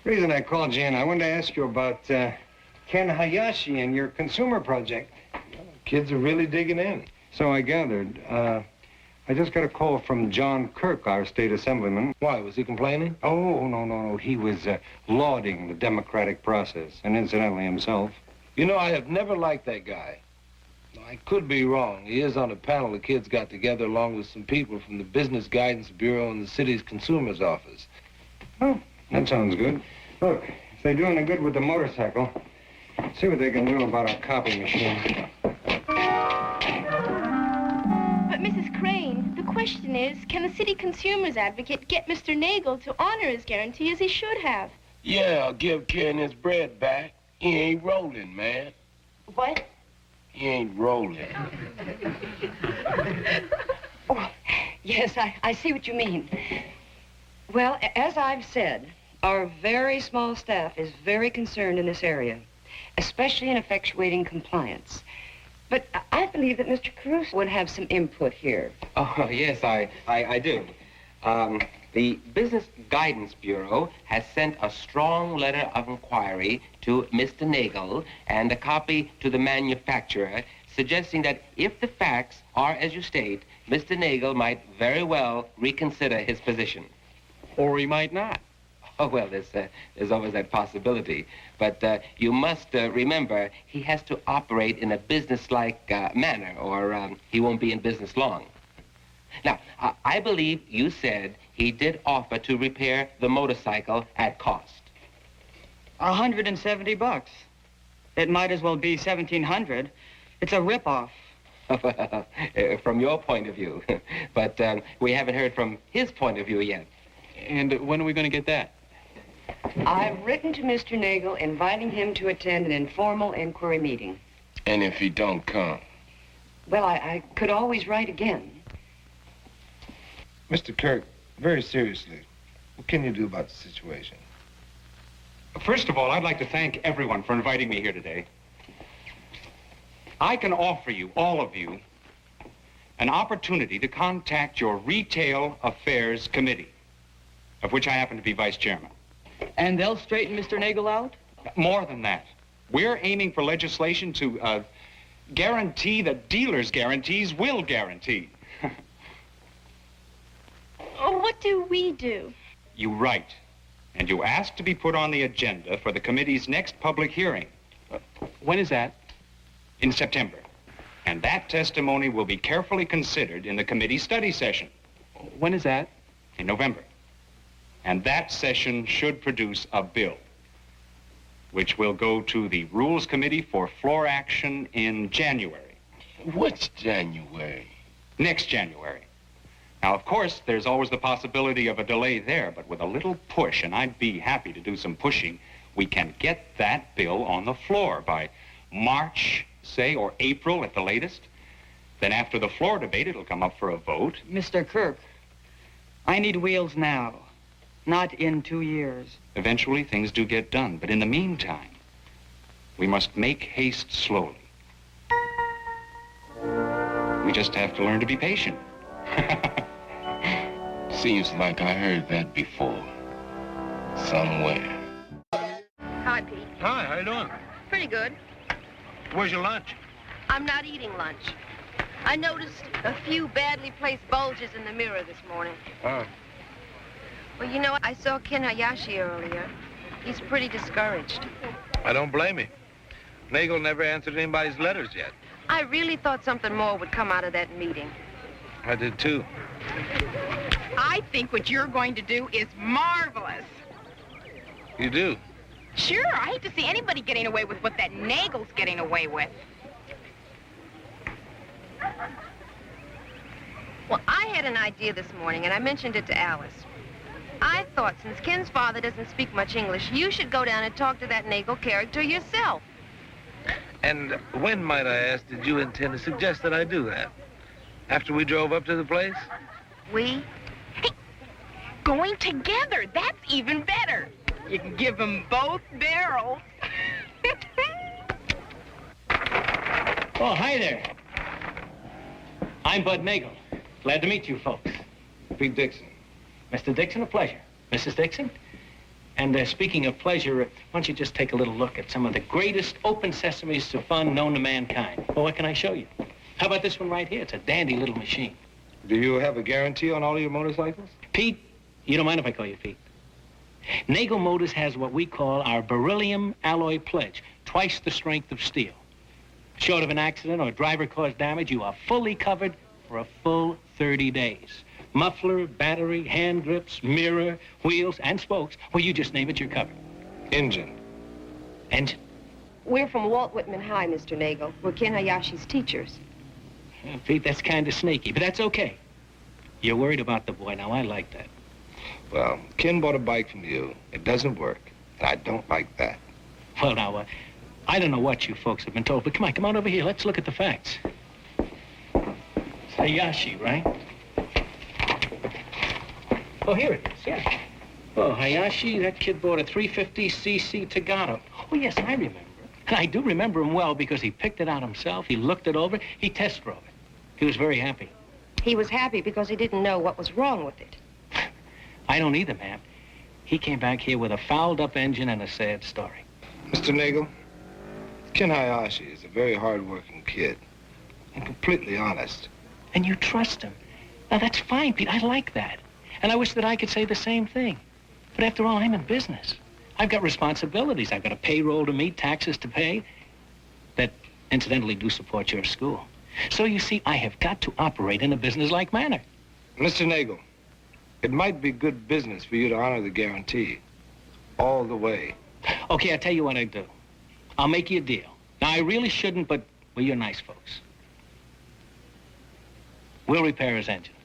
the reason I called you in, I wanted to ask you about Ken Hayashi and your consumer project. Kids are really digging in. So I gathered. I just got a call from John Kirk, our state assemblyman. Why, was he complaining? Oh, no. He was lauding the democratic process, and incidentally himself. You know, I have never liked that guy. I could be wrong. He is on a panel the kids got together along with some people from the Business Guidance Bureau and the city's consumer's office. Oh, that sounds good. Look, if they do any good with the motorcycle, see what they can do about our copy machine. But, Mrs. Crane, the question is, can the city consumer's advocate get Mr. Nagel to honor his guarantee as he should have? Yeah, I'll give Ken his bread back. He ain't rolling, man. What? He ain't rolling. Oh, yes, I see what you mean. Well, as I've said, our very small staff is very concerned in this area, especially in effectuating compliance. But I believe that Mr. Caruso would have some input here. Oh, yes, I do. The Business Guidance Bureau has sent a strong letter of inquiry to Mr. Nagel and a copy to the manufacturer suggesting that if the facts are as you state, Mr. Nagel might very well reconsider his position. Or he might not. Oh, well, there's always that possibility. But you must remember he has to operate in a business-like manner or he won't be in business long. Now, I believe you said he did offer to repair the motorcycle at cost. $170. It might as well be $1,700. It's a rip-off. From your point of view. But we haven't heard from his point of view yet. And when are we going to get that? I've written to Mr. Nagel inviting him to attend an informal inquiry meeting. And if he don't come? Well, I could always write again. Mr. Kirk, very seriously, what can you do about the situation? First of all, I'd like to thank everyone for inviting me here today. I can offer you, all of you, an opportunity to contact your Retail Affairs Committee, of which I happen to be vice chairman. And they'll straighten Mr. Nagel out? More than that. We're aiming for legislation to guarantee that dealers' guarantees will guarantee. Oh, what do we do? You write, and you ask to be put on the agenda for the committee's next public hearing. When is that? In September. And that testimony will be carefully considered in the committee study session. When is that? In November. And that session should produce a bill, which will go to the Rules Committee for floor action in January. What's January? Next January. Now, of course, there's always the possibility of a delay there, but with a little push, and I'd be happy to do some pushing, we can get that bill on the floor by March, say, or April at the latest. Then after the floor debate, it'll come up for a vote. Mr. Kirk, I need wheels now, not in 2 years. Eventually, things do get done, but in the meantime, we must make haste slowly. We just have to learn to be patient. Seems like I heard that before. Somewhere. Hi, Pete. Hi, how you doing? Pretty good. Where's your lunch? I'm not eating lunch. I noticed a few badly placed bulges in the mirror this morning. Oh. Well, you know, I saw Ken Hayashi earlier. He's pretty discouraged. I don't blame him. Nagel never answered anybody's letters yet. I really thought something more would come out of that meeting. I did too. I think what you're going to do is marvelous. You do? Sure, I hate to see anybody getting away with what that Nagel's getting away with. Well, I had an idea this morning, and I mentioned it to Alice. I thought since Ken's father doesn't speak much English, you should go down and talk to that Nagel character yourself. And when, might I ask, did you intend to suggest that I do that? After we drove up to the place? We? Hey, going together, that's even better. You can give them both barrels. Oh, hi there. I'm Bud Nagel. Glad to meet you folks. Pete Dixon. Mr. Dixon, a pleasure. Mrs. Dixon? And speaking of pleasure, why don't you just take a little look at some of the greatest open sesames to fun known to mankind. Well, what can I show you? How about this one right here? It's a dandy little machine. Do you have a guarantee on all your motorcycles? Pete, you don't mind if I call you Pete? Nagel Motors has what we call our beryllium alloy pledge, twice the strength of steel. Short of an accident or driver-caused damage, you are fully covered for a full 30 days. Muffler, battery, hand grips, mirror, wheels, and spokes. Well, you just name it, you're covered. Engine. Engine? We're from Walt Whitman High, Mr. Nagel. We're Ken Hayashi's teachers. Pete, that's kind of snaky, but that's okay. You're worried about the boy. Now, I like that. Well, Ken bought a bike from you. It doesn't work, and I don't like that. Well, now, I don't know what you folks have been told, but come on over here. Let's look at the facts. It's Hayashi, right? Oh, here it is, yeah. Oh, Hayashi, that kid bought a 350cc Tagato. Oh, yes, I remember. And I do remember him well because he picked it out himself, he looked it over, he test drove it. He was very happy. He was happy because he didn't know what was wrong with it. I don't either, ma'am. He came back here with a fouled-up engine and a sad story. Mr. Nagel, Ken Hayashi is a very hard-working kid and completely honest. And you trust him. Now, that's fine, Pete. I like that. And I wish that I could say the same thing. But after all, I'm in business. I've got responsibilities. I've got a payroll to meet, taxes to pay, that incidentally do support your school. So you see, I have got to operate in a business-like manner. Mr. Nagel, it might be good business for you to honor the guarantee all the way. Okay, I'll tell you what I do. I'll make you a deal. Now, I really shouldn't, but, well, you're nice folks. We'll repair his engine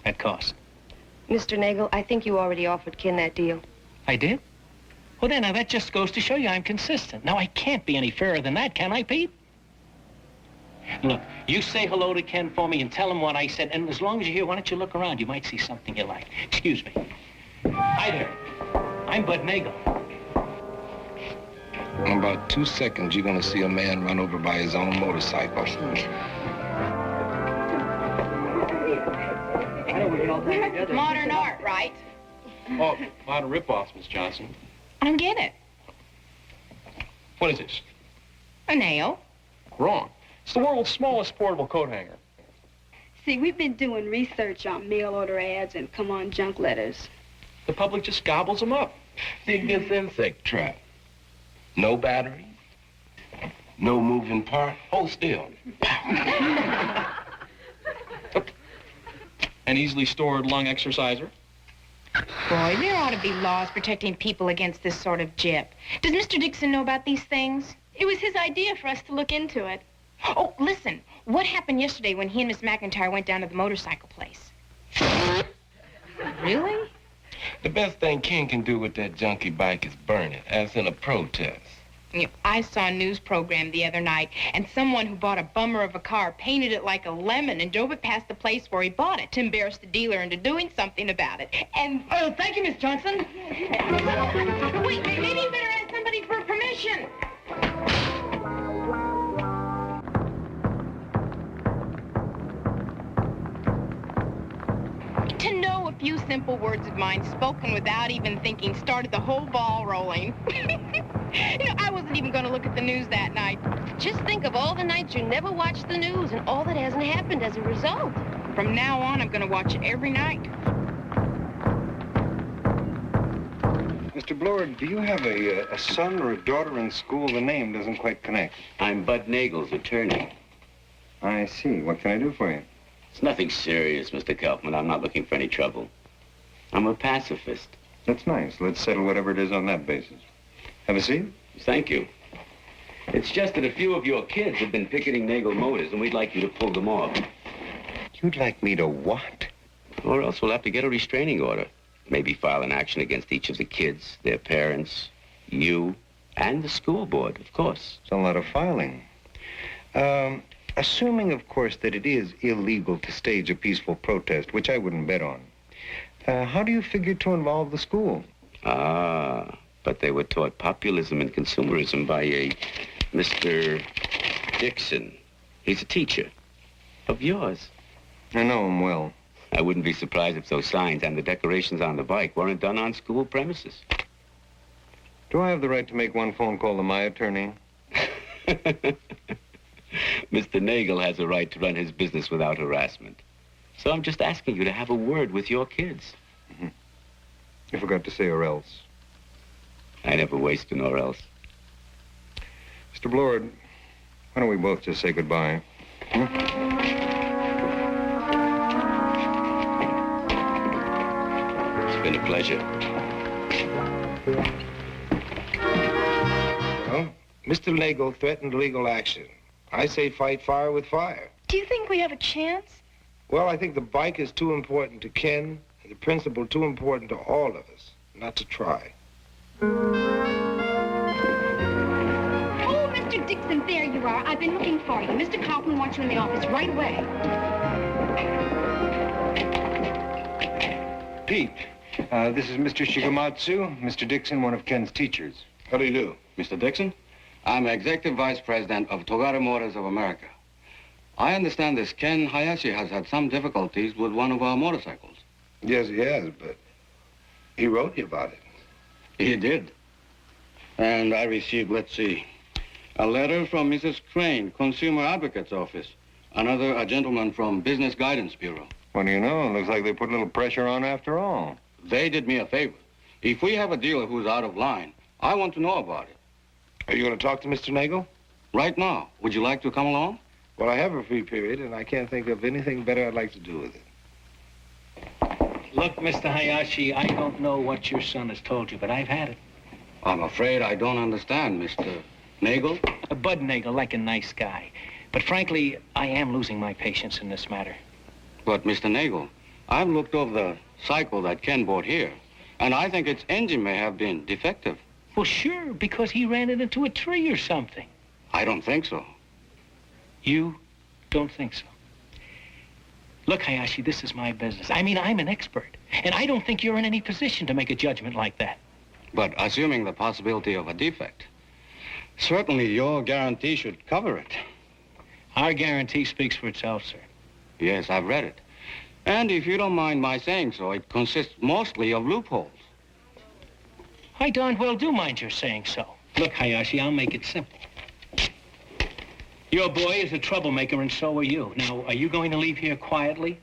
at cost. Mr. Nagel, I think you already offered Ken that deal. I did? Well, then, now, that just goes to show you I'm consistent. Now, I can't be any fairer than that, can I, Pete? Look, you say hello to Ken for me and tell him what I said. And as long as you're here, why don't you look around? You might see something you like. Excuse me. Hi there. I'm Bud Nagel. In about 2 seconds, you're going to see a man run over by his own motorcycle. Modern art, right? Oh, a lot of rip-offs, Miss Johnson. I don't get it. What is this? A nail. Wrong. It's the world's smallest portable coat hanger. See, we've been doing research on mail order ads and come on junk letters. The public just gobbles them up. Dig this insect trap. No battery. No moving part. Hold still. An easily stored lung exerciser. Boy, there ought to be laws protecting people against this sort of jip. Does Mr. Dixon know about these things? It was his idea for us to look into it. Oh, listen. What happened yesterday when he and Miss McIntyre went down to the motorcycle place? Really? The best thing Ken can do with that junky bike is burn it, as in a protest. You know, I saw a news program the other night, and someone who bought a bummer of a car painted it like a lemon and drove it past the place where he bought it to embarrass the dealer into doing something about it. And... Oh, thank you, Miss Johnson. Wait, maybe you better ask somebody for permission. To know a few simple words of mine spoken without even thinking started the whole ball rolling. You know, I wasn't even going to look at the news that night. Just think of all the nights you never watched the news and all that hasn't happened as a result. From now on, I'm going to watch it every night. Mr. Blord, do you have a son or a daughter in school? The name doesn't quite connect. I'm Bud Nagel's attorney. I see. What can I do for you? It's nothing serious, Mr. Kaufman. I'm not looking for any trouble. I'm a pacifist. That's nice. Let's settle whatever it is on that basis. Have a seat. Thank you. It's just that a few of your kids have been picketing Nagel Motors, and we'd like you to pull them off. You'd like me to what? Or else we'll have to get a restraining order. Maybe file an action against each of the kids, their parents, you, and the school board, of course. It's a lot of filing. Assuming, of course, that it is illegal to stage a peaceful protest, which I wouldn't bet on, how do you figure to involve the school? Ah, but they were taught populism and consumerism by a Mr. Dixon. He's a teacher of yours. I know him well. I wouldn't be surprised if those signs and the decorations on the bike weren't done on school premises. Do I have the right to make one phone call to my attorney? Mr. Nagel has a right to run his business without harassment. So I'm just asking you to have a word with your kids. Mm-hmm. You forgot to say or else. I never waste an or else. Mr. Blord, why don't we both just say goodbye? It's been a pleasure. Well, Mr. Nagel threatened legal action. I say fight fire with fire. Do you think we have a chance? Well, I think the bike is too important to Ken, and the principle too important to all of us not to try. Oh, Mr. Dixon, there you are. I've been looking for you. Mr. Kaufman wants you in the office right away. Pete, this is Mr. Shigematsu, Mr. Dixon, one of Ken's teachers. How do you do? Mr. Dixon, I'm Executive Vice President of Togata Motors of America. I understand this Ken Hayashi has had some difficulties with one of our motorcycles. Yes, he has, but he wrote you about it. He did. And I received, let's see, a letter from Mrs. Crane, Consumer Advocate's Office. Another, a gentleman from Business Guidance Bureau. What do you know? It looks like they put a little pressure on after all. They did me a favor. If we have a dealer who's out of line, I want to know about it. Are you going to talk to Mr. Nagel? Right now. Would you like to come along? Well, I have a free period, and I can't think of anything better I'd like to do with it. Look, Mr. Hayashi, I don't know what your son has told you, but I've had it. I'm afraid I don't understand, Mr. Nagel. Bud Nagel, like a nice guy. But frankly, I am losing my patience in this matter. But, Mr. Nagel, I've looked over the cycle that Ken bought here, and I think its engine may have been defective. Well, sure, because he ran it into a tree or something. I don't think so. You don't think so? Look, Hayashi, this is my business. I mean, I'm an expert, and I don't think you're in any position to make a judgment like that. But assuming the possibility of a defect, certainly your guarantee should cover it. Our guarantee speaks for itself, sir. Yes, I've read it. And if you don't mind my saying so, it consists mostly of loopholes. I darn well do mind your saying so. Look, Hayashi, I'll make it simple. Your boy is a troublemaker, and so are you. Now, are you going to leave here quietly?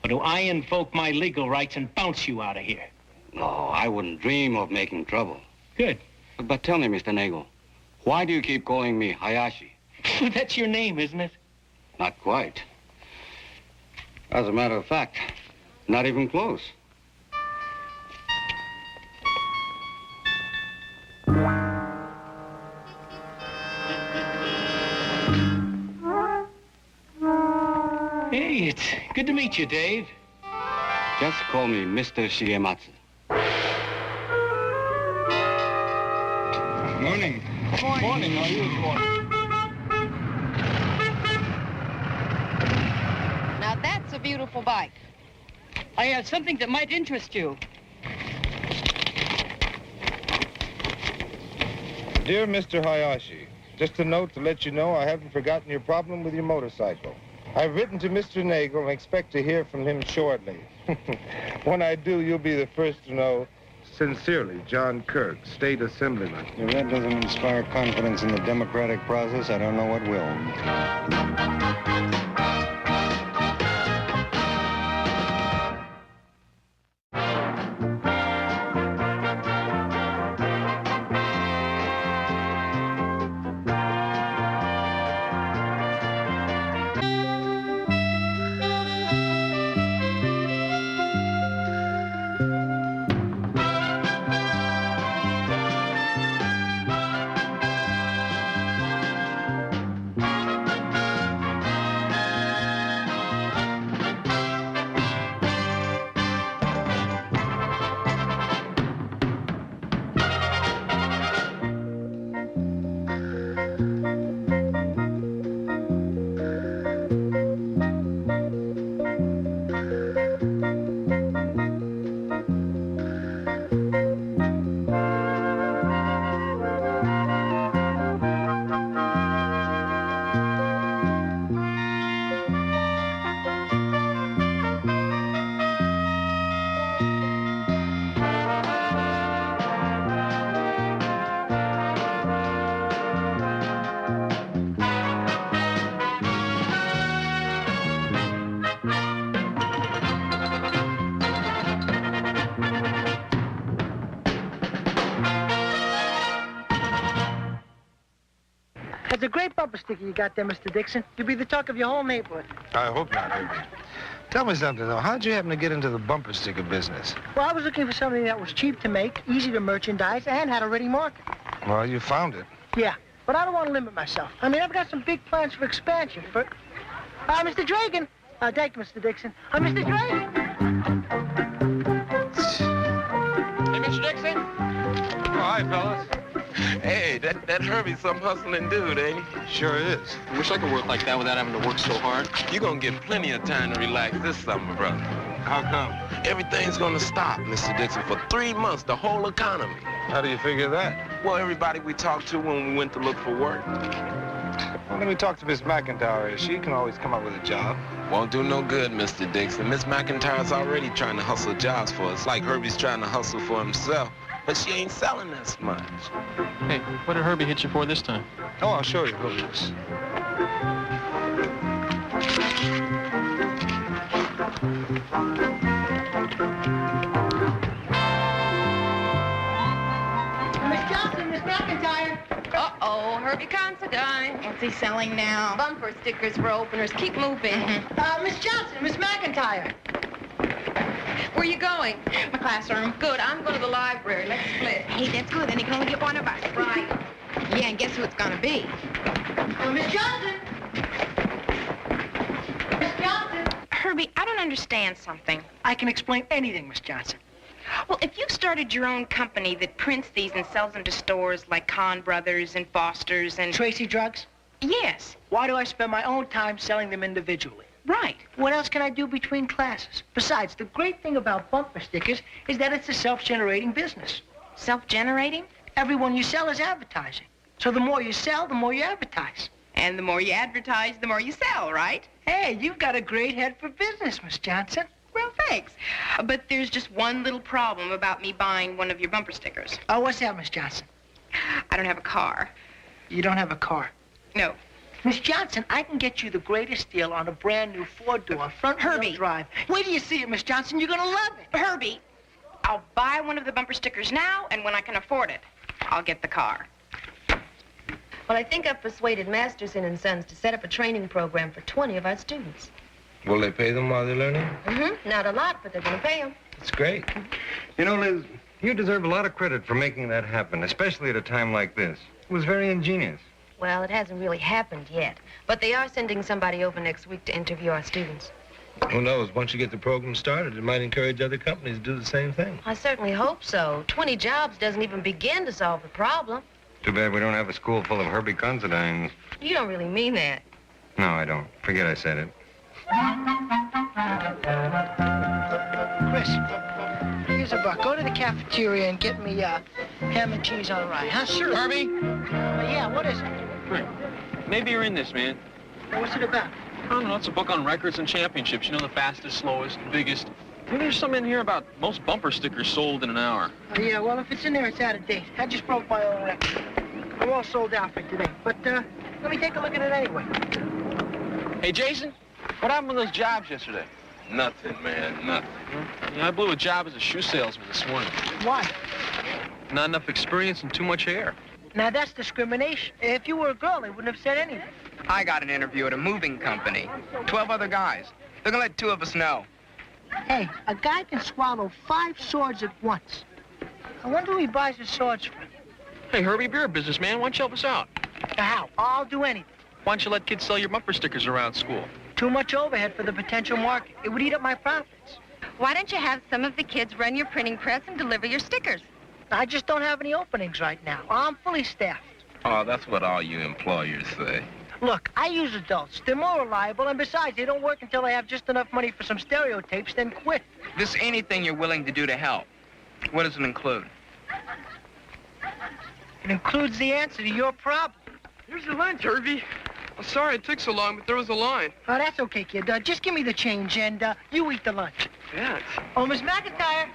Or do I invoke my legal rights and bounce you out of here? No, I wouldn't dream of making trouble. Good. But tell me, Mr. Nagel, why do you keep calling me Hayashi? That's your name, isn't it? Not quite. As a matter of fact, not even close. Hey, it's good to meet you, Dave. Just call me Mr. Shigematsu. Morning. Morning. How are you this morning? Now that's a beautiful bike. I have something that might interest you. Dear Mr. Hayashi, just a note to let you know I haven't forgotten your problem with your motorcycle. I've written to Mr. Nagel and expect to hear from him shortly. When I do, you'll be the first to know. Sincerely, John Kirk, State Assemblyman. If that doesn't inspire confidence in the democratic process, I don't know what will. a great bumper sticker you got there, Mr. Dixon. You'll be the talk of your whole neighborhood. I hope not, Herbie. Tell me something, though. How'd you happen to get into the bumper sticker business? Well, I was looking for something that was cheap to make, easy to merchandise, and had a ready market. Well, you found it. Yeah, but I don't want to limit myself. I mean, I've got some big plans for expansion. Mr. Dragan. Thank you, Mr. Dixon. Mr. Dragan. Hey, Mr. Dixon? Oh, hi, fellas. Hey, that Herbie's some hustling dude, ain't he? Sure is. I wish I could work like that without having to work so hard. You're gonna get plenty of time to relax this summer, brother. How come? Everything's gonna stop, Mr. Dixon, for 3 months, the whole economy. How do you figure that? Well, everybody we talked to when we went to look for work. Well, let me talk to Miss McIntyre. She can always come up with a job. Won't do no good, Mr. Dixon. Miss McIntyre's already trying to hustle jobs for us, like Herbie's trying to hustle for himself. But she ain't selling as much. Hey, what did Herbie hit you for this time? Oh, I'll show you, Lucas. Miss Johnson, Miss McIntyre. Uh-oh, Herbie Considine. What's he selling now? Bumper stickers for openers. Keep moving. Miss Johnson, Miss McIntyre. Where you going? My classroom. Good. I'm going to the library. Let's split. Hey, that's good. Then you can only get one of us. Right. Yeah, and guess who it's going to be? Miss Johnson. Miss Johnson. Herbie, I don't understand something. I can explain anything, Miss Johnson. Well, if you started your own company that prints these and sells them to stores like Kahn Brothers and Foster's and... Tracy Drugs? Yes. Why do I spend my own time selling them individually? Right. What else can I do between classes? Besides, the great thing about bumper stickers is that it's a self-generating business. Self-generating? Everyone you sell is advertising. So the more you sell, the more you advertise. And the more you advertise, the more you sell, right? Hey, you've got a great head for business, Miss Johnson. Well, thanks. But there's just one little problem about me buying one of your bumper stickers. Oh, what's that, Miss Johnson? I don't have a car. You don't have a car? No. Miss Johnson, I can get you the greatest deal on a brand new four-door front-wheel drive. Wait till you see it, Miss Johnson. You're gonna love it. Herbie, I'll buy one of the bumper stickers now, and when I can afford it, I'll get the car. Well, I think I've persuaded Masterson & Sons to set up a training program for 20 of our students. Will they pay them while they're learning? Mm-hmm. Not a lot, but they're going to pay them. It's great. You know, Liz, you deserve a lot of credit for making that happen, especially at a time like this. It was very ingenious. Well, it hasn't really happened yet. But they are sending somebody over next week to interview our students. Who knows? Once you get the program started, it might encourage other companies to do the same thing. I certainly hope so. 20 jobs doesn't even begin to solve the problem. Too bad we don't have a school full of Herbie Considines. You don't really mean that. No, I don't. Forget I said it. Chris, here's $1. Go to the cafeteria and get me ham and cheese on rye, huh? Sure. Herbie? Yeah, what is it? Maybe you're in this, man. What's it about? I don't know. It's a book on records and championships. You know, the fastest, slowest, biggest. Maybe there's some in here about most bumper stickers sold in an hour. Oh, yeah, well, if it's in there, it's out of date. I just broke my own record. I'm all sold out for today. But let me take a look at it anyway. Hey, Jason, what happened with those jobs yesterday? Nothing, man, nothing. Yeah, I blew a job as a shoe salesman this morning. Why? Not enough experience and too much hair. Now, that's discrimination. If you were a girl, they wouldn't have said anything. I got an interview at a moving company. 12 other guys. They're gonna let 2 of us know. Hey, a guy can swallow 5 swords at once. I wonder who he buys his swords from. Hey, Herbie, you're a businessman. Why don't you help us out? How? I'll do anything. Why don't you let kids sell your bumper stickers around school? Too much overhead for the potential market. It would eat up my profits. Why don't you have some of the kids run your printing press and deliver your stickers? I just don't have any openings right now. I'm fully staffed. Oh, that's what all you employers say. Look, I use adults. They're more reliable, and besides, they don't work until they have just enough money for some stereotypes, then quit. This anything you're willing to do to help. What does it include? It includes the answer to your problem. Here's your lunch, Herbie. I'm sorry it took so long, but there was a line. Oh, that's okay, kid. Just give me the change, and you eat the lunch. Thanks. Oh, Miss McIntyre.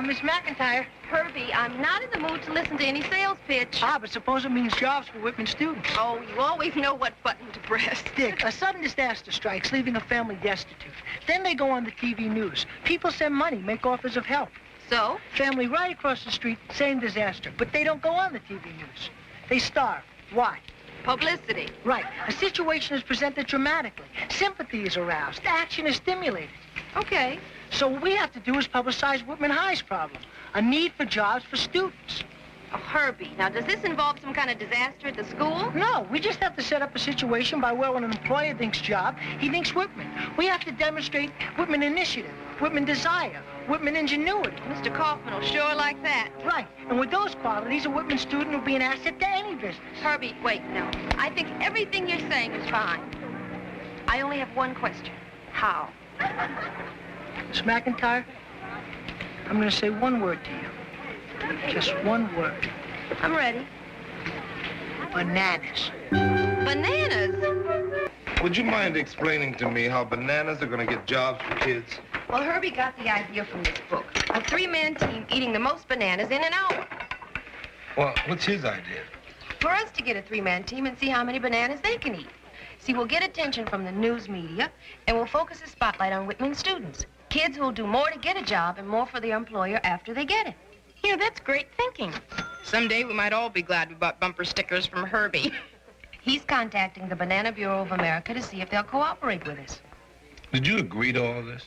Miss McIntyre. Herbie, I'm not in the mood to listen to any sales pitch. Ah, but suppose it means jobs for Whitman students. Oh, you always know what button to press. Dick, a sudden disaster strikes, leaving a family destitute. Then they go on the TV news. People send money, make offers of help. So? Family right across the street, same disaster. But they don't go on the TV news. They starve. Why? Publicity. Right. A situation is presented dramatically. Sympathy is aroused. Action is stimulated. Okay. So what we have to do is publicize Whitman High's problem. A need for jobs for students. Oh, Herbie, now does this involve some kind of disaster at the school? No, we just have to set up a situation by where when an employer thinks job, he thinks Whitman. We have to demonstrate Whitman initiative, Whitman desire, Whitman ingenuity. Mr. Kaufman will sure like that. Right, and with those qualities, a Whitman student will be an asset to any business. Herbie, wait, no. I think everything you're saying is fine. I only have one question. How? Miss McIntyre, I'm going to say one word to you. Just one word. I'm ready. Bananas. Bananas? Would you mind explaining to me how bananas are going to get jobs for kids? Well, Herbie got the idea from this book. A three-man team eating the most bananas in an hour. Well, what's his idea? For us to get a three-man team and see how many bananas they can eat. See, we'll get attention from the news media, and we'll focus the spotlight on Whitman students. Kids who'll do more to get a job and more for their employer after they get it. Yeah, that's great thinking. Someday we might all be glad we bought bumper stickers from Herbie. He's contacting the Banana Bureau of America to see if they'll cooperate with us. Did you agree to all this?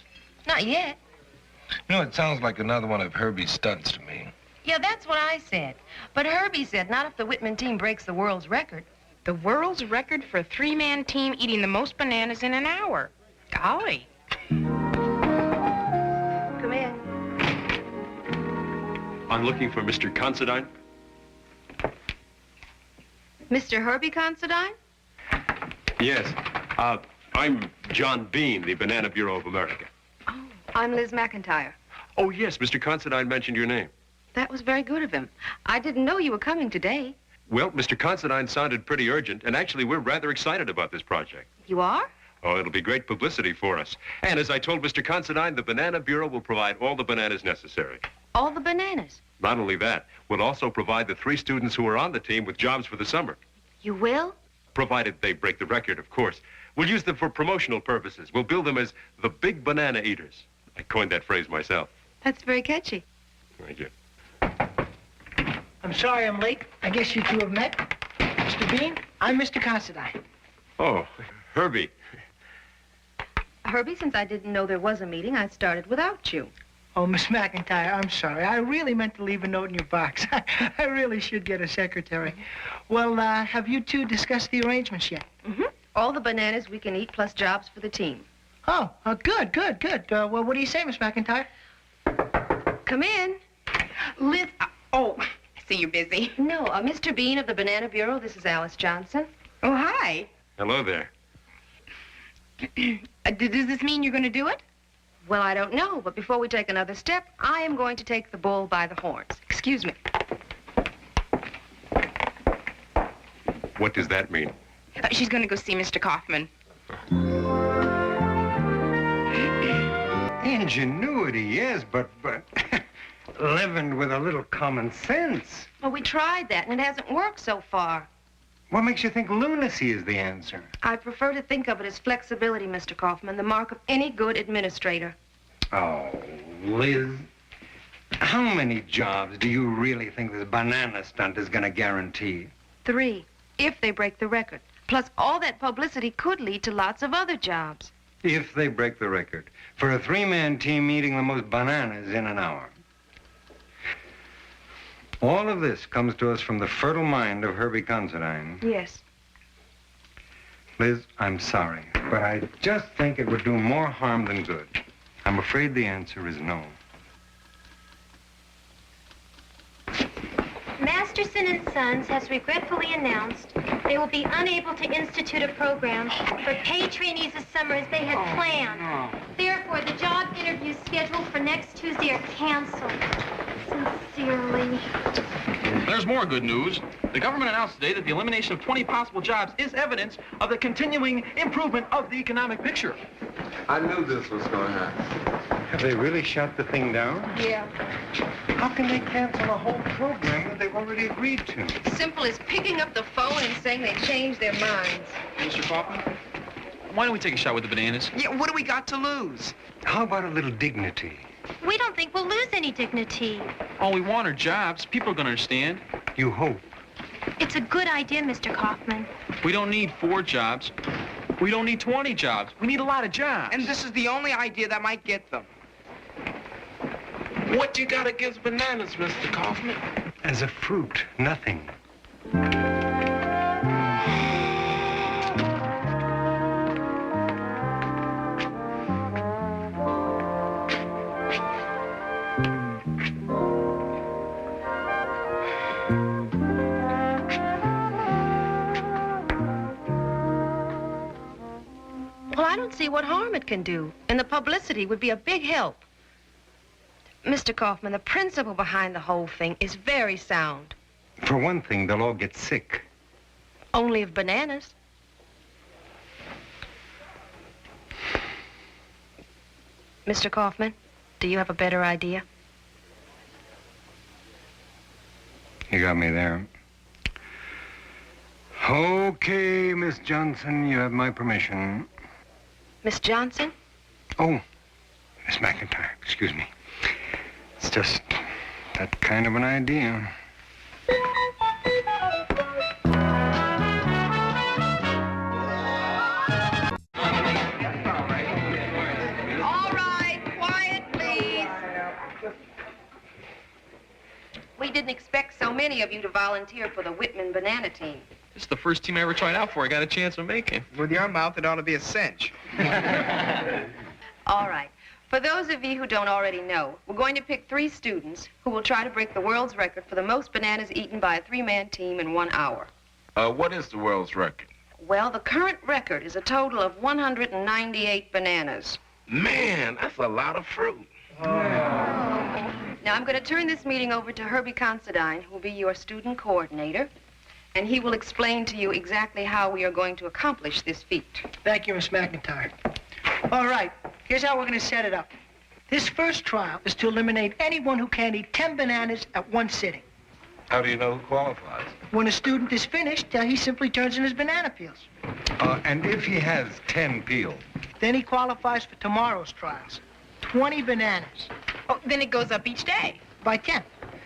Not yet. You know, it sounds like another one of Herbie's stunts to me. Yeah, that's what I said. But Herbie said not if the Whitman team breaks the world's record. The world's record for a three-man team eating the most bananas in an hour. Golly. Come in. I'm looking for Mr. Considine. Mr. Herbie Considine? Yes. I'm John Bean, the Banana Bureau of America. I'm Liz McIntyre. Oh, yes, Mr. Considine mentioned your name. That was very good of him. I didn't know you were coming today. Well, Mr. Considine sounded pretty urgent, and actually we're rather excited about this project. You are? Oh, it'll be great publicity for us. And as I told Mr. Considine, the Banana Bureau will provide all the bananas necessary. All the bananas. Not only that, we'll also provide the 3 students who are on the team with jobs for the summer. You will? Provided they break the record, of course. We'll use them for promotional purposes. We'll bill them as the Big Banana Eaters. I coined that phrase myself. That's very catchy. Thank you. I'm sorry I'm late. I guess you two have met. Mr. Bean, I'm Mr. Considine. Oh, Herbie. Herbie, since I didn't know there was a meeting, I started without you. Oh, Miss McIntyre, I'm sorry. I really meant to leave a note in your box. I really should get a secretary. Well, have you two discussed the arrangements yet? Mm-hmm. All the bananas we can eat plus jobs for the team. Oh, good. Well, what do you say, Miss McIntyre? Come in. Liz, oh, I see you're busy. No, Mr. Bean of the Banana Bureau, this is Alice Johnson. Oh, hi. Hello there. Does this mean you're going to do it? Well, I don't know, but before we take another step, I am going to take the bull by the horns. Excuse me. What does that mean? She's going to go see Mr. Kaufman. Ingenuity, yes, but leavened with a little common sense. Well, we tried that, and it hasn't worked so far. What makes you think lunacy is the answer? I prefer to think of it as flexibility, Mr. Kaufman, the mark of any good administrator. Oh, Liz, how many jobs do you really think this banana stunt is going to guarantee? 3, if they break the record. Plus, all that publicity could lead to lots of other jobs. If they break the record. For a 3-man team eating the most bananas in an hour. All of this comes to us from the fertile mind of Herbie Considine. Yes. Liz, I'm sorry, but I just think it would do more harm than good. I'm afraid the answer is no. Masterson and Sons has regretfully announced they will be unable to institute a program for paid trainees this summer as they had planned. Therefore, the job interviews scheduled for next Tuesday are canceled. Sincerely. There's more good news. The government announced today that the elimination of 20 possible jobs is evidence of the continuing improvement of the economic picture. I knew this was going to happen. Have they really shut the thing down? Yeah. How can they cancel a whole program that they've already agreed to? Simple as picking up the phone and saying they changed their minds. Mr. Kaufman, why don't we take a shot with the bananas? Yeah, what do we got to lose? How about a little dignity? We don't think we'll lose any dignity. All we want are jobs. People are going to understand. You hope. It's a good idea, Mr. Kaufman. We don't need 4 jobs. We don't need 20 jobs. We need a lot of jobs. And this is the only idea that might get them. What you got against bananas, Mr. Kaufman? As a fruit, nothing. Well, I don't see what harm it can do, and the publicity would be a big help. Mr. Kaufman, the principle behind the whole thing is very sound. For one thing, they'll all get sick. Only of bananas. Mr. Kaufman, do you have a better idea? You got me there. Okay, Miss Johnson, you have my permission. Miss Johnson? Oh, Miss McIntyre, excuse me. It's just that kind of an idea. All right, quiet, please. We didn't expect so many of you to volunteer for the Whitman banana team. This is the first team I ever tried out for. I got a chance of making. With your mouth, it ought to be a cinch. All right. For those of you who don't already know, we're going to pick 3 students who will try to break the world's record for the most bananas eaten by a 3-man team in 1 hour. What is the world's record? Well, the current record is a total of 198 bananas. Man, that's a lot of fruit. Now, I'm going to turn this meeting over to Herbie Considine, who will be your student coordinator, and he will explain to you exactly how we are going to accomplish this feat. Thank you, Miss McIntyre. All right, here's how we're going to set it up. This first trial is to eliminate anyone who can't eat 10 bananas at one sitting. How do you know who qualifies? When a student is finished, he simply turns in his banana peels. And if he has 10 peeled? Then he qualifies for tomorrow's trials. 20 bananas. Oh, then it goes up each day. By 10.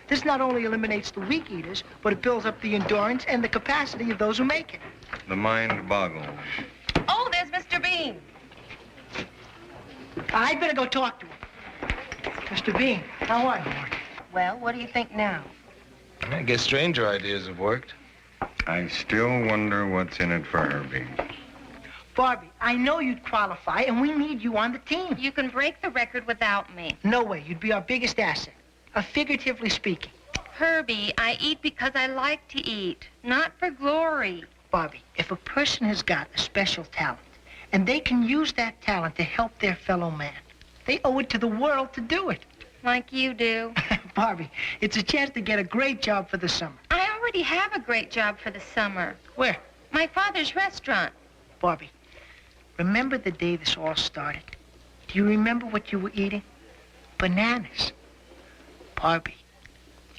This not only eliminates the weak eaters, but it builds up the endurance and the capacity of those who make it. The mind boggles. Oh, there's Mr. Bean. I'd better go talk to him. Mr. Bean, how are you? Well, what do you think now? I guess stranger ideas have worked. I still wonder what's in it for Herbie. Barbie, I know you'd qualify, and we need you on the team. You can break the record without me. No way. You'd be our biggest asset. Figuratively speaking. Herbie, I eat because I like to eat, not for glory. Barbie, if a person has got a special talent, and they can use that talent to help their fellow man, they owe it to the world to do it. Like you do. Barbie, it's a chance to get a great job for the summer. I already have a great job for the summer. Where? My father's restaurant. Barbie, remember the day this all started? Do you remember what you were eating? Bananas. Barbie,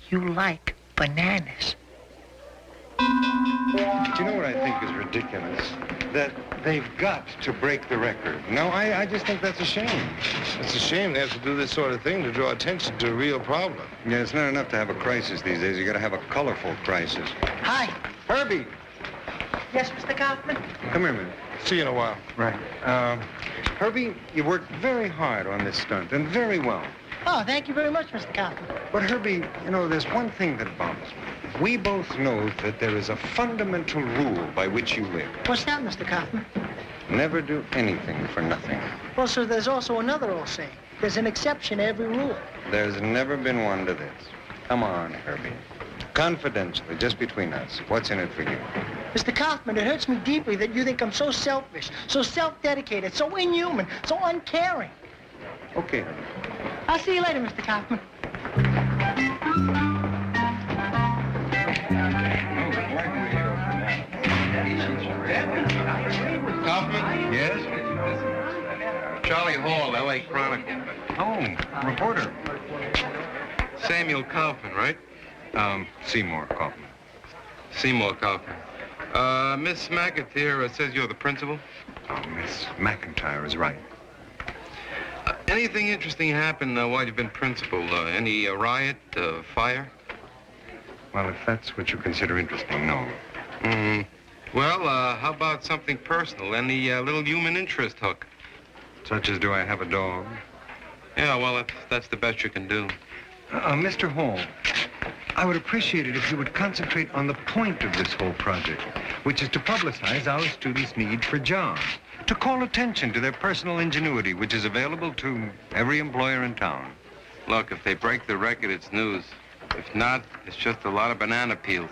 you like bananas. Do you know what I think is ridiculous? That they've got to break the record. No, I just think that's a shame. It's a shame they have to do this sort of thing to draw attention to a real problem. Yeah, it's not enough to have a crisis these days. You got to have a colorful crisis. Hi. Herbie! Yes, Mr. Kaufman? Come here a minute. See you in a while. Right. Herbie, you worked very hard on this stunt, and very well. Oh, thank you very much, Mr. Kaufman. But Herbie, you know, there's one thing that bothers me. We both know that there is a fundamental rule by which you live. What's that, Mr. Kaufman? Never do anything for nothing. Well, sir, there's also another old saying. There's an exception to every rule. There's never been one to this. Come on, Herbie. Confidentially, just between us, what's in it for you? Mr. Kaufman, it hurts me deeply that you think I'm so selfish, so self-dedicated, so inhuman, so uncaring. Okay, Herbie. I'll see you later, Mr. Kaufman. Kaufman? Yes? Charlie Hall, L.A. Chronicle. Oh, reporter. Samuel Kaufman, right? Seymour Kaufman. Seymour Kaufman. Miss McIntyre says you're the principal? Oh, Miss McIntyre is right. Anything interesting happen while you've been principal? Any riot, fire? Well, if that's what you consider interesting, no. Well, how about something personal? Any little human interest hook? Such as, do I have a dog? Yeah, well, that's the best you can do. Mr. Hall, I would appreciate it if you would concentrate on the point of this whole project, which is to publicize our students' need for jobs, to call attention to their personal ingenuity, which is available to every employer in town. Look, if they break the record, it's news. If not, it's just a lot of banana peels.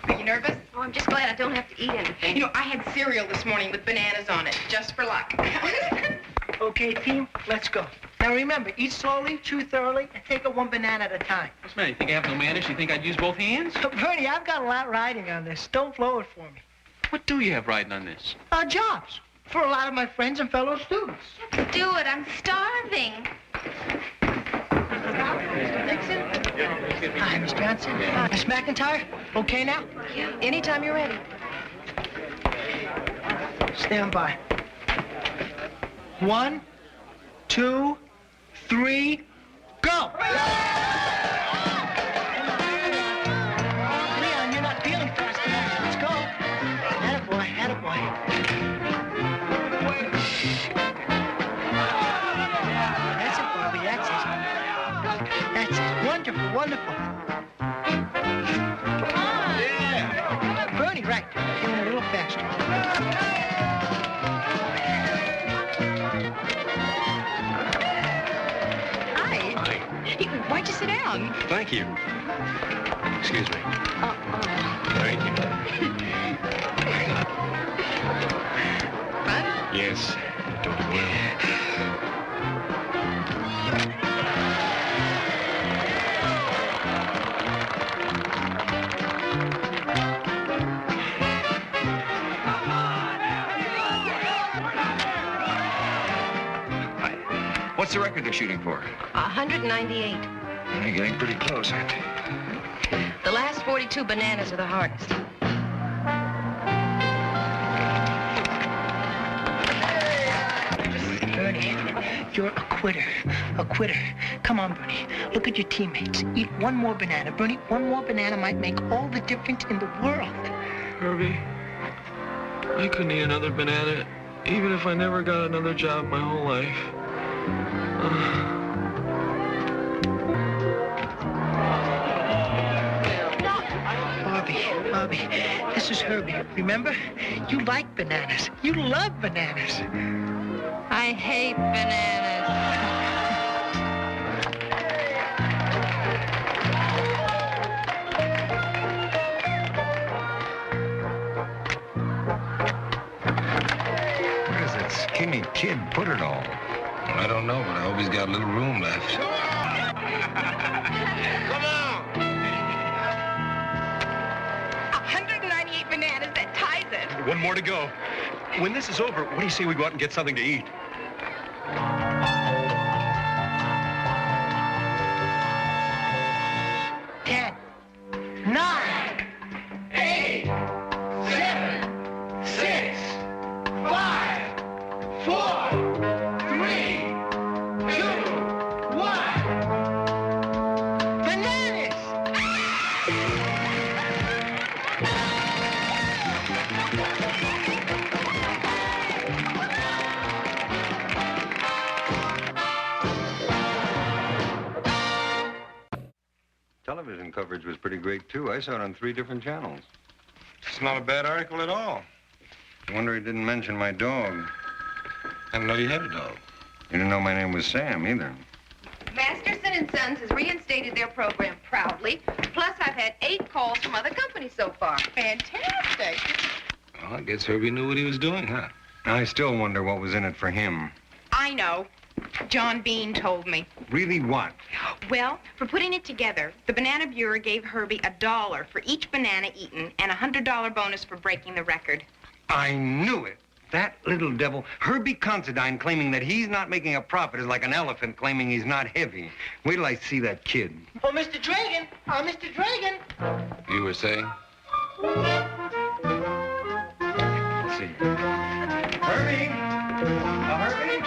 Are you nervous? Oh, I'm just glad I don't have to eat anything. You know, I had cereal this morning with bananas on it, just for luck. Okay, team, let's go. Now remember, eat slowly, chew thoroughly, and take it one banana at a time. What's the matter? You think I have no manners? You think I'd use both hands? Bernie, I've got a lot riding on this. Don't blow it for me. What do you have riding on this? Jobs. For a lot of my friends and fellow students. Do it. I'm starving. Dixon? Hi, Miss Johnson. Miss McIntyre? Okay now? Yeah, anytime you're ready. Stand by. 1, 2, 3, go! Leon, you're not feeling fast enough. Let's go. Attaboy, attaboy. That's it, Barbie, that's it. That's it. Wonderful, wonderful. Yeah. Bernie, right. Feeling a little faster. Why'd you sit down? Thank you. Excuse me. Thank you. Fun? Yes, don't it well. What's the record they're shooting for? 198. You're getting pretty close, aren't you? The last 42 bananas are the hardest. Bernie, you're a quitter. A quitter. Come on, Bernie. Look at your teammates. Eat one more banana. Bernie, one more banana might make all the difference in the world. Herbie, I couldn't eat another banana, even if I never got another job my whole life. Bobby, this is Herbie. Remember? You like bananas. You love bananas. I hate bananas. Where does that skinny kid put it all? I don't know, but I hope he's got a little room left. Come on! 198 bananas, that ties it. One more to go. When this is over, what do you say we go out and get something to eat? Ten, 9, 8, 7, 6, 5, 4, 3, 2, 1. Bananas! Television coverage was pretty great, too. I saw it on 3 different channels. It's not a bad article at all. I wonder he didn't mention my dog. I didn't know you had a dog. You didn't know my name was Sam, either. Masterson and Sons has reinstated their program proudly. Plus, I've had 8 calls from other companies so far. Fantastic. Well, I guess Herbie knew what he was doing, huh? I still wonder what was in it for him. I know. John Bean told me. Really what? Well, for putting it together, the Banana Bureau gave Herbie $1 for each banana eaten and a $100 bonus for breaking the record. I knew it. That little devil, Herbie Considine, claiming that he's not making a profit is like an elephant claiming he's not heavy. Wait till I see that kid. Oh, Mr. Dragon! Mr. Dragon! You were saying? Let's see. Herbie! Herbie!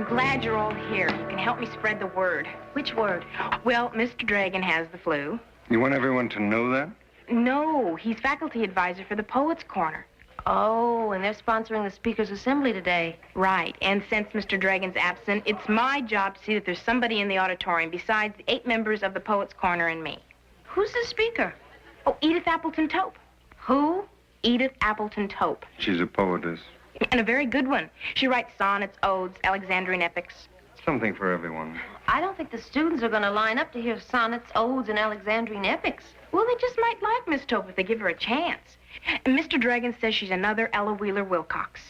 I'm glad you're all here. You can help me spread the word. Which word? Well, Mr. Dragon has the flu. You want everyone to know that? No, he's faculty advisor for the Poets' Corner. Oh, and they're sponsoring the Speakers' Assembly today. Right, and since Mr. Dragon's absent, it's my job to see that there's somebody in the auditorium besides the 8 members of the Poets' Corner and me. Who's the speaker? Oh, Edith Appleton Tope. Who? Edith Appleton Tope. She's a poetess. And a very good one. She writes sonnets, odes, Alexandrian epics. Something for everyone. I don't think the students are going to line up to hear sonnets, odes, and Alexandrian epics. Well, they just might like Miss Tope if they give her a chance. And Mr. Dragon says she's another Ella Wheeler Wilcox.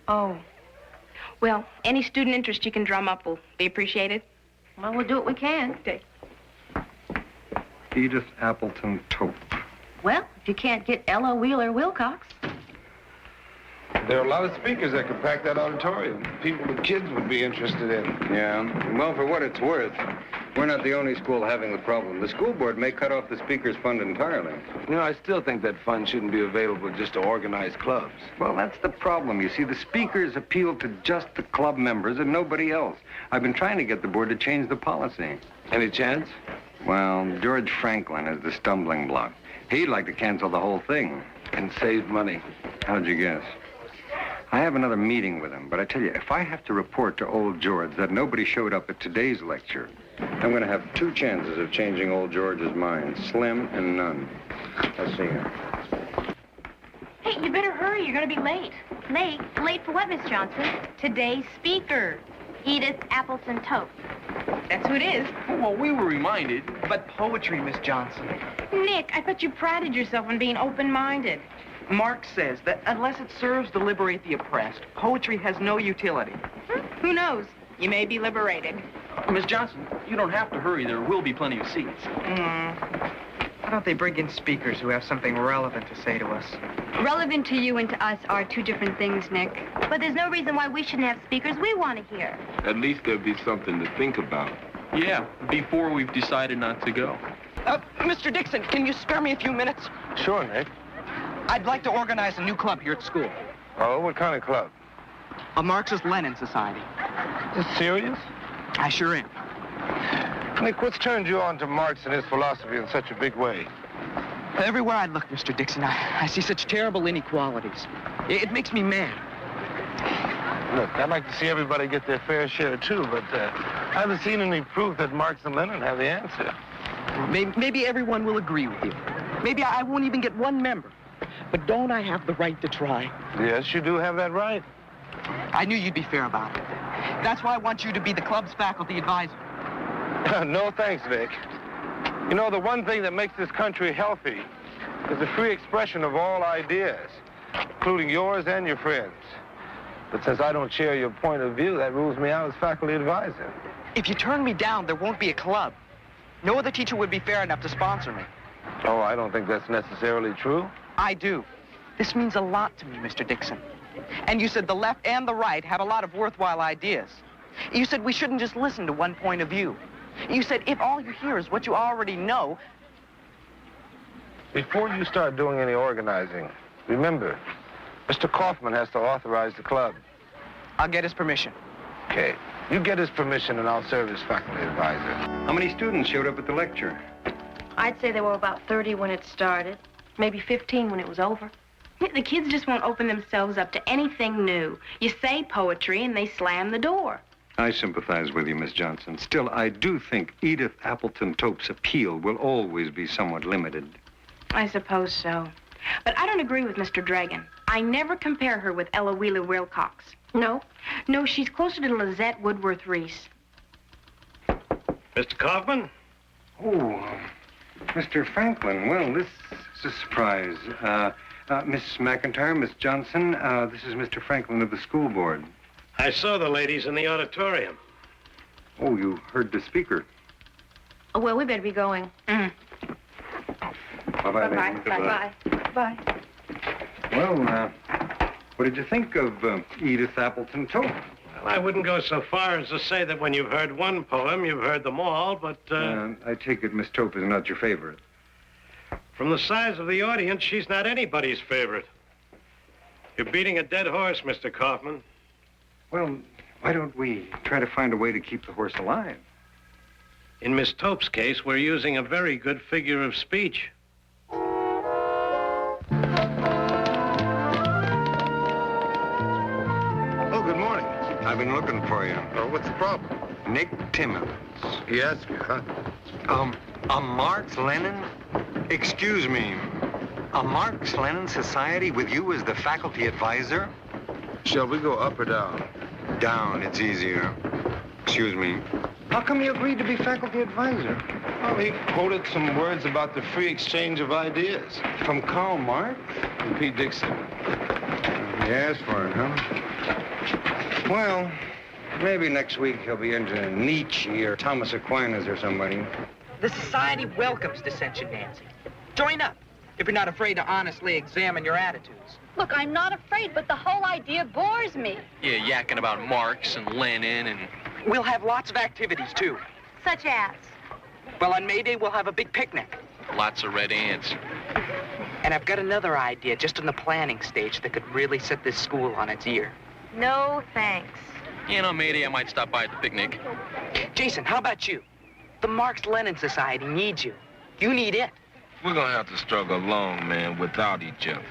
Oh. Well, any student interest you can drum up will be appreciated. Well, we'll do what we can. Okay. Edith Appleton Tope. Well, if you can't get Ella Wheeler Wilcox. There are a lot of speakers that could pack that auditorium. People with kids would be interested in. Yeah. Well, for what it's worth, we're not the only school having the problem. The school board may cut off the speakers' fund entirely. You know, I still think that fund shouldn't be available just to organize clubs. Well, that's the problem. You see, the speakers appeal to just the club members and nobody else. I've been trying to get the board to change the policy. Any chance? Well, George Franklin is the stumbling block. He'd like to cancel the whole thing. And save money. How'd you guess? I have another meeting with him, but I tell you, if I have to report to old George that nobody showed up at today's lecture, I'm going to have 2 chances of changing old George's mind. Slim and none. I'll see you. Hey, you better hurry. You're going to be late. Late? Late for what, Miss Johnson? Today's speaker. Edith Appleton Tope. That's who it is. Well, we were reminded. But poetry, Miss Johnson. Nick, I thought you prided yourself on being open-minded. Marx says that unless it serves to liberate the oppressed, poetry has no utility. Who knows? You may be liberated. Miss Johnson, you don't have to hurry. There will be plenty of seats. Why don't they bring in speakers who have something relevant to say to us? Relevant to you and to us are 2 different things, Nick. But there's no reason why we shouldn't have speakers we want to hear. At least there'll be something to think about. Yeah, before we've decided not to go. Mr. Dixon, can you spare me a few minutes? Sure, Nick. I'd like to organize a new club here at school. Oh, what kind of club? A Marxist-Lenin Society. You serious? I sure am. Nick, what's turned you on to Marx and his philosophy in such a big way? Everywhere I look, Mr. Dixon, I see such terrible inequalities. It makes me mad. Look, I'd like to see everybody get their fair share, too, but I haven't seen any proof that Marx and Lenin have the answer. Maybe everyone will agree with you. Maybe I won't even get 1 member. But don't I have the right to try? Yes, you do have that right. I knew you'd be fair about it. That's why I want you to be the club's faculty advisor. No thanks, Vic. You know, the one thing that makes this country healthy is the free expression of all ideas, including yours and your friends. But since I don't share your point of view, that rules me out as faculty advisor. If you turn me down, there won't be a club. No other teacher would be fair enough to sponsor me. Oh, I don't think that's necessarily true. I do. This means a lot to me, Mr. Dixon. And you said the left and the right have a lot of worthwhile ideas. You said we shouldn't just listen to one point of view. You said if all you hear is what you already know... Before you start doing any organizing, remember, Mr. Kaufman has to authorize the club. I'll get his permission. Okay. You get his permission and I'll serve as faculty advisor. How many students showed up at the lecture? I'd say there were about 30 when it started. Maybe 15 when it was over. The kids just won't open themselves up to anything new. You say poetry and they slam the door. I sympathize with you, Miss Johnson. Still, I do think Edith Appleton Tope's appeal will always be somewhat limited. I suppose so. But I don't agree with Mr. Dragon. I never compare her with Ella Wheeler Wilcox. No? No, she's closer to Lizette Woodworth Reese. Mr. Kaufman? Oh, Mr. Franklin. Well, this is a surprise. Miss McIntyre, Miss Johnson, this is Mr. Franklin of the school board. I saw the ladies in the auditorium. Oh, you heard the speaker. Oh, well, we better be going. Mm. Bye-bye. Bye-bye. Bye-bye. Bye. Well, what did you think of Edith Appleton Tope? Well, I wouldn't go so far as to say that when you've heard one poem, you've heard them all, but... I take it Miss Tope is not your favorite. From the size of the audience, she's not anybody's favorite. You're beating a dead horse, Mr. Kaufman. Well, Why don't we try to find a way to keep the horse alive? In Miss Tope's case, we're using a very good figure of speech. Oh, good morning. I've been looking for you. Oh, what's the problem? Nick Timmons. He asked you, huh? A Marx Lenin? Excuse me. A Marx Lenin Society with you as the faculty advisor? Shall we go up or down? Down, it's easier. Excuse me. How come you agreed to be faculty advisor? Well, he quoted some words about the free exchange of ideas. From Karl Marx? From Pete Dixon. He asked for it, huh? Well, maybe next week he'll be into Nietzsche or Thomas Aquinas or somebody. The society welcomes dissension, Nancy. Join up, if you're not afraid to honestly examine your attitudes. Look, I'm not afraid, but the whole idea bores me. Yeah, yakking about Marx and Lenin and... We'll have lots of activities, too. Such as? Well, on May Day, we'll have a big picnic. Lots of red ants. And I've got another idea just in the planning stage that could really set this school on its ear. No, thanks. You know, May Day, I might stop by at the picnic. Jason, how about you? The Marx-Lenin Society needs you. You need it. We're gonna have to struggle along, man, without each other.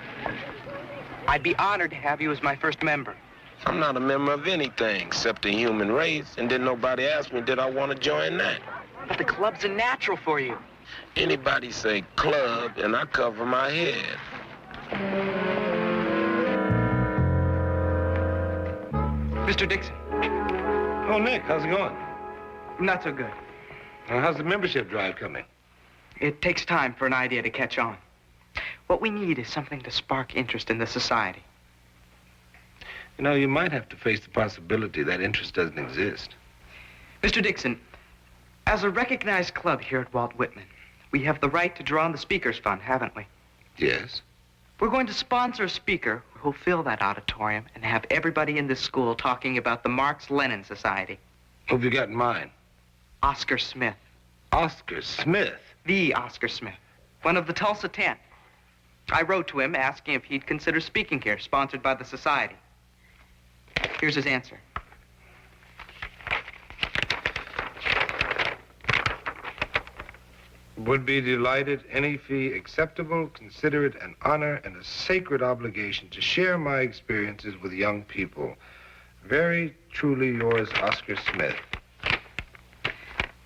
I'd be honored to have you as my first member. I'm not a member of anything except the human race, and then nobody asked me did I want to join that. But the club's a natural for you. Anybody say club, and I cover my head. Mr. Dixon. Oh, Nick, how's it going? Not so good. How's the membership drive coming? It takes time for an idea to catch on. What we need is something to spark interest in the society. You know, you might have to face the possibility that interest doesn't exist. Mr. Dixon, as a recognized club here at Walt Whitman, we have the right to draw on the Speakers Fund, haven't we? Yes. We're going to sponsor a speaker who'll fill that auditorium and have everybody in this school talking about the Marx-Lenin Society. Who've you got in mind? Oscar Smith. Oscar Smith? The Oscar Smith. One of the Tulsa 10. I wrote to him asking if he'd consider speaking here, sponsored by the society. Here's his answer. Would be delighted, any fee acceptable, consider it an honor and a sacred obligation to share my experiences with young people. Very truly yours, Oscar Smith.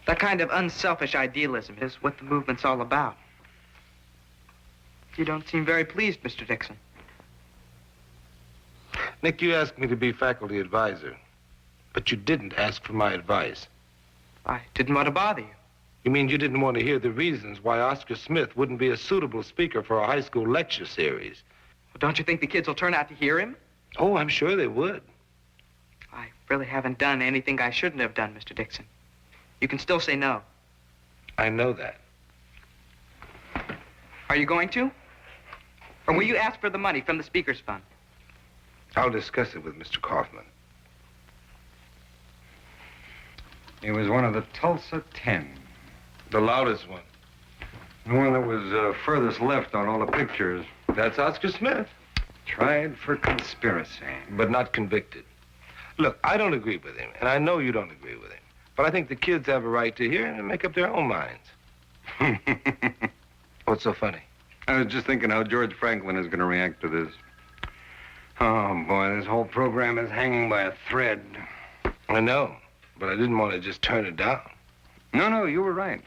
That kind of unselfish idealism is what the movement's all about. You don't seem very pleased, Mr. Dixon. Nick, you asked me to be faculty advisor, but you didn't ask for my advice. I didn't want to bother you. You mean you didn't want to hear the reasons why Oscar Smith wouldn't be a suitable speaker for a high school lecture series? Well, don't you think the kids will turn out to hear him? Oh, I'm sure they would. I really haven't done anything I shouldn't have done, Mr. Dixon. You can still say no. I know that. Are you going to? Or will you ask for the money from the Speakers Fund? I'll discuss it with Mr. Kaufman. He was one of the Tulsa 10. The loudest one. The one that was furthest left on all the pictures. That's Oscar Smith. Tried for conspiracy. But not convicted. Look, I don't agree with him, and I know you don't agree with him. But I think the kids have a right to hear and make up their own minds. What's so funny? I was just thinking how George Franklin is going to react to this. Oh, boy, this whole program is hanging by a thread. I know, but I didn't want to just turn it down. No, you were right.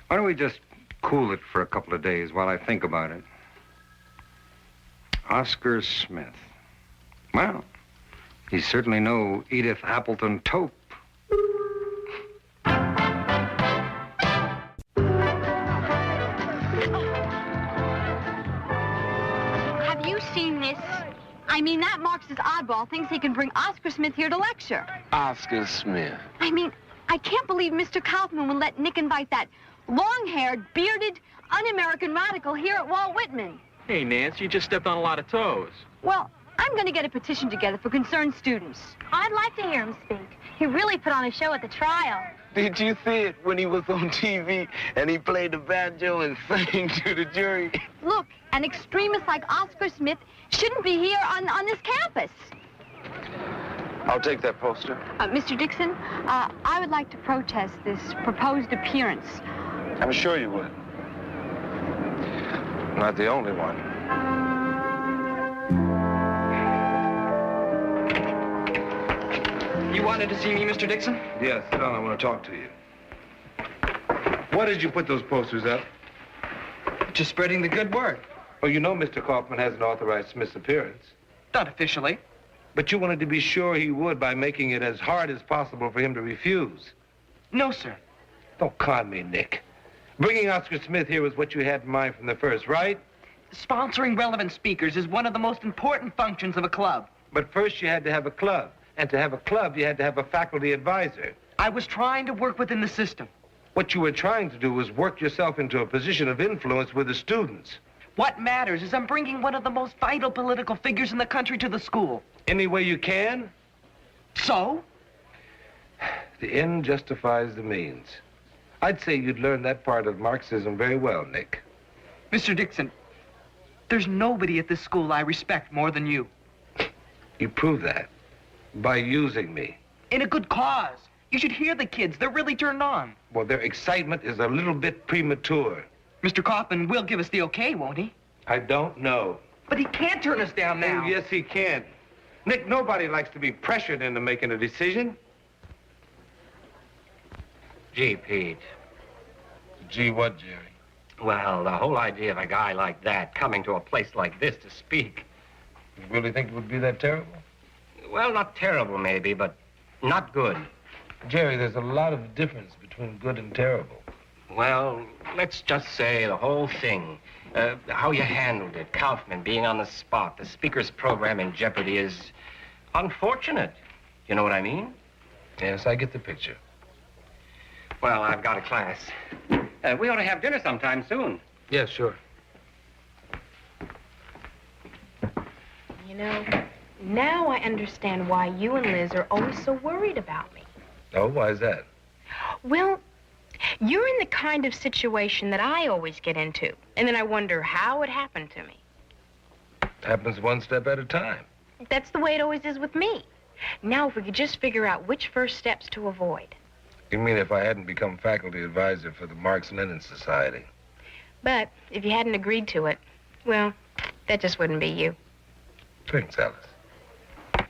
Why don't we just cool it for a couple of days while I think about it? Oscar Smith. Well, he's certainly no Edith Appleton Tope. Have you seen this? I mean, that Marxist oddball thinks he can bring Oscar Smith here to lecture. Oscar Smith. I mean, I can't believe Mr. Kaufman would let Nick invite that long-haired, bearded, un-American radical here at Walt Whitman. Hey, Nance, you just stepped on a lot of toes. Well, I'm going to get a petition together for concerned students. I'd like to hear him speak. He really put on a show at the trial. Did you see it when he was on TV and he played the banjo and sang to the jury? Look, an extremist like Oscar Smith shouldn't be here on this campus. I'll take that poster. Mr. Dixon, I would like to protest this proposed appearance. I'm sure you would. Not the only one. You wanted to see me, Mr. Dixon? Yes, sit down. I want to talk to you. Why did you put those posters up? Just spreading the good word. Well, you know Mr. Kaufman hasn't authorized Smith's appearance. Not officially. But you wanted to be sure he would by making it as hard as possible for him to refuse. No, sir. Don't con me, Nick. Bringing Oscar Smith here was what you had in mind from the first, right? Sponsoring relevant speakers is one of the most important functions of a club. But first you had to have a club. And to have a club, you had to have a faculty advisor. I was trying to work within the system. What you were trying to do was work yourself into a position of influence with the students. What matters is I'm bringing one of the most vital political figures in the country to the school. Any way you can? So? The end justifies the means. I'd say you'd learn that part of Marxism very well, Nick. Mr. Dixon, there's nobody at this school I respect more than you. You prove that by using me. In a good cause. You should hear the kids. They're really turned on. Well, their excitement is a little bit premature. Mr. Kaufman will give us the okay, won't he? I don't know. But he can't turn us down now. Oh, yes, he can. Nick, nobody likes to be pressured into making a decision. Gee, Pete. Gee, what, Jerry? Well, the whole idea of a guy like that coming to a place like this to speak. You really think it would be that terrible? Well, not terrible, maybe, but not good. Jerry, there's a lot of difference between good and terrible. Well, let's just say the whole thing. How you handled it, Kaufman being on the spot, the speaker's program in jeopardy is unfortunate. You know what I mean? Yes, I get the picture. Well, I've got a class. We ought to have dinner sometime soon. Yeah, sure. You know, now I understand why you and Liz are always so worried about me. Oh, why is that? Well, you're in the kind of situation that I always get into. And then I wonder how it happened to me. Happens one step at a time. That's the way it always is with me. Now, if we could just figure out which first steps to avoid. You mean if I hadn't become faculty advisor for the Marx-Lenin Society? But if you hadn't agreed to it, well, that just wouldn't be you. Thanks, Alice.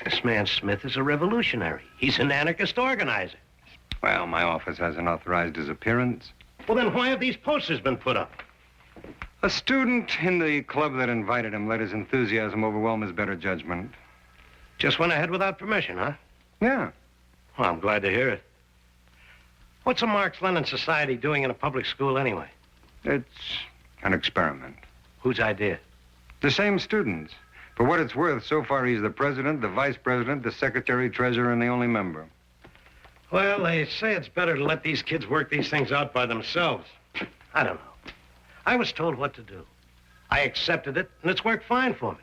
This man Smith is a revolutionary. He's an anarchist organizer. Well, my office hasn't authorized his appearance. Well, then why have these posters been put up? A student in the club that invited him let his enthusiasm overwhelm his better judgment. Just went ahead without permission, huh? Yeah. Well, I'm glad to hear it. What's a Marx-Lenin Society doing in a public school anyway? It's an experiment. Whose idea? The same students. For what it's worth, so far he's the president, the vice president, the secretary, treasurer, and the only member. Well, they say it's better to let these kids work these things out by themselves. I don't know. I was told what to do. I accepted it, and it's worked fine for me.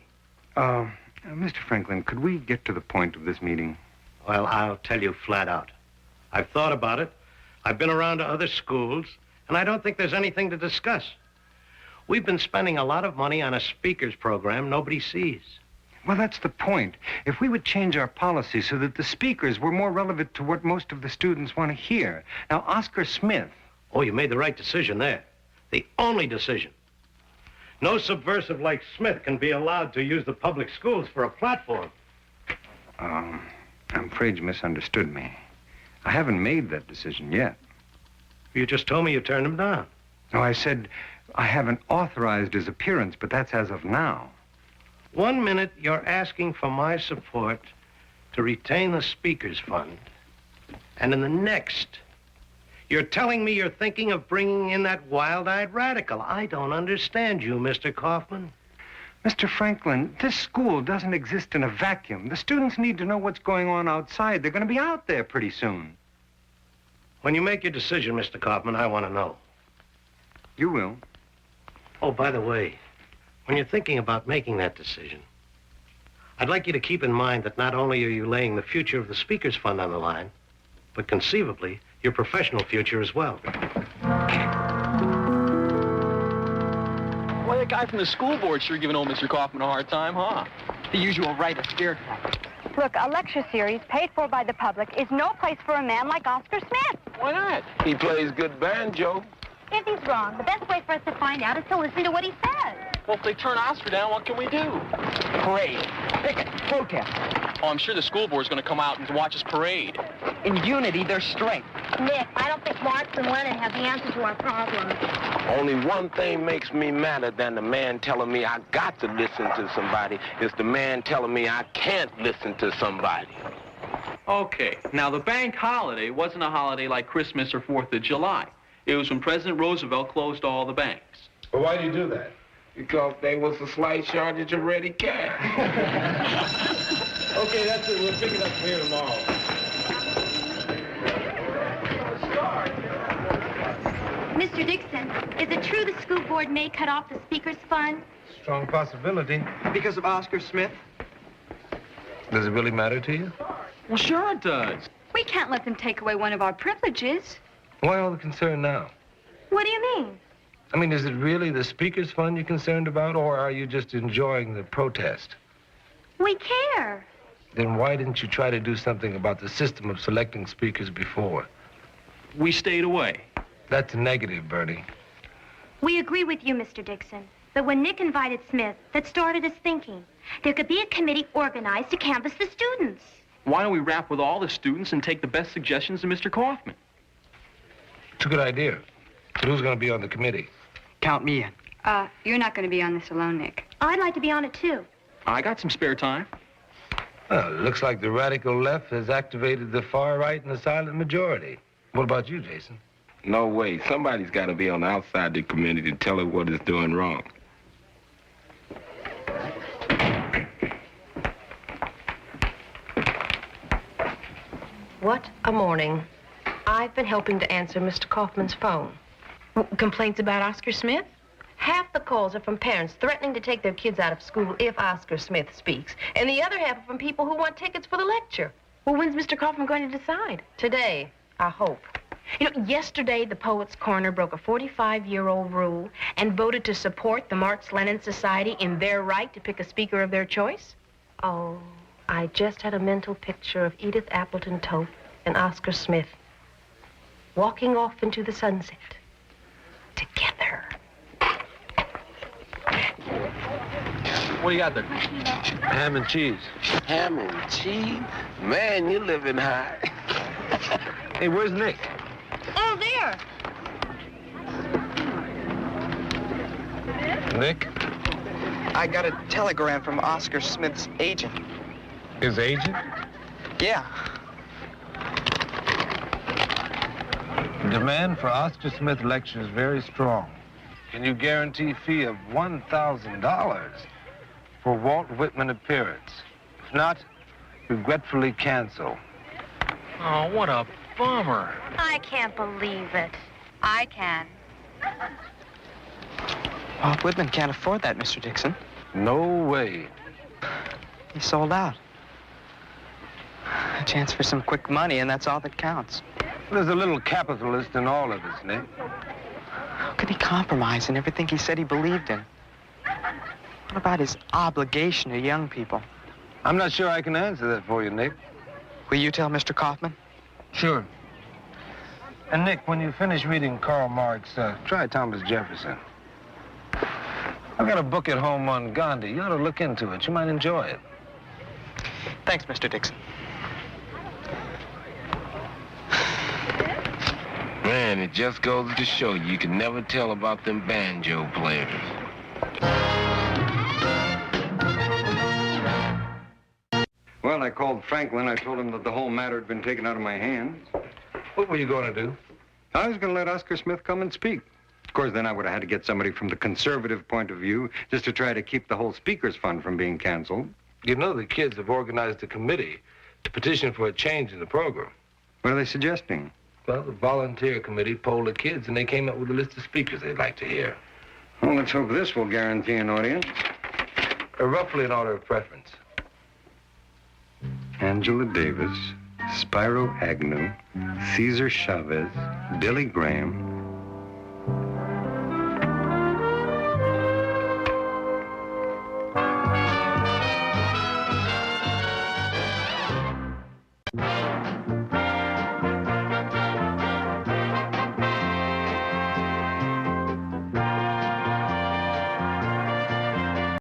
Mr. Franklin, could we get to the point of this meeting? Well, I'll tell you flat out. I've thought about it. I've been around to other schools, and I don't think there's anything to discuss. We've been spending a lot of money on a speakers program nobody sees. Well, that's the point. If we would change our policy so that the speakers were more relevant to what most of the students want to hear. Now, Oscar Smith... Oh, you made the right decision there. The only decision. No subversive like Smith can be allowed to use the public schools for a platform. I'm afraid you misunderstood me. I haven't made that decision yet. You just told me you turned him down. No, I said I haven't authorized his appearance, but that's as of now. 1 minute, you're asking for my support to retain the Speakers Fund. And in the next, you're telling me you're thinking of bringing in that wild-eyed radical. I don't understand you, Mr. Kaufman. Mr. Franklin, this school doesn't exist in a vacuum. The students need to know what's going on outside. They're going to be out there pretty soon. When you make your decision, Mr. Kaufman, I want to know. You will. Oh, by the way, when you're thinking about making that decision, I'd like you to keep in mind that not only are you laying the future of the Speakers Fund on the line, but conceivably, your professional future as well. Well, that guy from the school board sure giving old Mr. Kaufman a hard time, huh? The usual right of spirit. Look, a lecture series paid for by the public is no place for a man like Oscar Smith. Why not? He plays good banjo. If he's wrong, the best way for us to find out is to listen to what he says. Well, if they turn Oscar down, what can we do? Parade. Picket. Protest. Oh, I'm sure the school board's going to come out and watch us parade. In unity, there's strength. Nick, I don't think Marx and Lenin have the answer to our problems. Only one thing makes me madder than the man telling me I got to listen to somebody is the man telling me I can't listen to somebody. Okay, now the bank holiday wasn't a holiday like Christmas or 4th of July. It was when President Roosevelt closed all the banks. Well, why do you do that? Because there was a slight shortage of ready cash. Okay, that's it. We'll pick it up here tomorrow. Mr. Dixon, is it true the school board may cut off the speaker's fund? Strong possibility. Because of Oscar Smith? Does it really matter to you? Well, sure it does. We can't let them take away one of our privileges. Why all the concern now? What do you mean? I mean, is it really the speaker's fund you're concerned about, or are you just enjoying the protest? We care. Then why didn't you try to do something about the system of selecting speakers before? We stayed away. That's a negative, Bernie. We agree with you, Mr. Dixon. But when Nick invited Smith, that started us thinking. There could be a committee organized to canvass the students. Why don't we rap with all the students and take the best suggestions to Mr. Kaufman? It's a good idea. But who's going to be on the committee? Count me in. You're not going to be on this alone, Nick. I'd like to be on it, too. I got some spare time. Well, it looks like the radical left has activated the far right and the silent majority. What about you, Jason? No way. Somebody's got to be on the outside the community to tell it what it's doing wrong. What a morning. I've been helping to answer Mr. Kaufman's phone. Complaints about Oscar Smith? Half the calls are from parents threatening to take their kids out of school if Oscar Smith speaks, and the other half are from people who want tickets for the lecture. Well, when's Mr. Kaufman going to decide? Today, I hope. You know, yesterday the Poets' Corner broke a 45-year-old rule and voted to support the Marx-Lenin Society in their right to pick a speaker of their choice. Oh, I just had a mental picture of Edith Appleton Toth and Oscar Smith walking off into the sunset together. What do you got there? Ham and cheese. Ham and cheese? Man, you're living high. Hey, where's Nick? Oh, there. Nick? I got a telegram from Oscar Smith's agent. His agent? Yeah. Demand for Oscar Smith lecture is very strong. Can you guarantee fee of $1,000 for Walt Whitman appearance? If not, regretfully cancel. Oh, what a bummer. I can't believe it. I can. Walt Whitman can't afford that, Mr. Dixon. No way. He sold out. A chance for some quick money, and that's all that counts. There's a little capitalist in all of us, Nick. How could he compromise in everything he said he believed in? What about his obligation to young people? I'm not sure I can answer that for you, Nick. Will you tell Mr. Kaufman? Sure. And Nick, when you finish reading Karl Marx, try Thomas Jefferson. I've got a book at home on Gandhi. You ought to look into it. You might enjoy it. Thanks, Mr. Dixon. Man, it just goes to show you can never tell about them banjo players. Well, I called Franklin. I told him that the whole matter had been taken out of my hands. What were you going to do? I was going to let Oscar Smith come and speak. Of course, then I would have had to get somebody from the conservative point of view just to try to keep the whole speakers fund from being canceled. You know the kids have organized a committee to petition for a change in the program. What are they suggesting? Well, the volunteer committee polled the kids, and they came up with a list of speakers they'd like to hear. Well, let's hope this will guarantee an audience. Roughly in order of preference. Angela Davis, Spyro Agnew, Cesar Chavez, Billy Graham.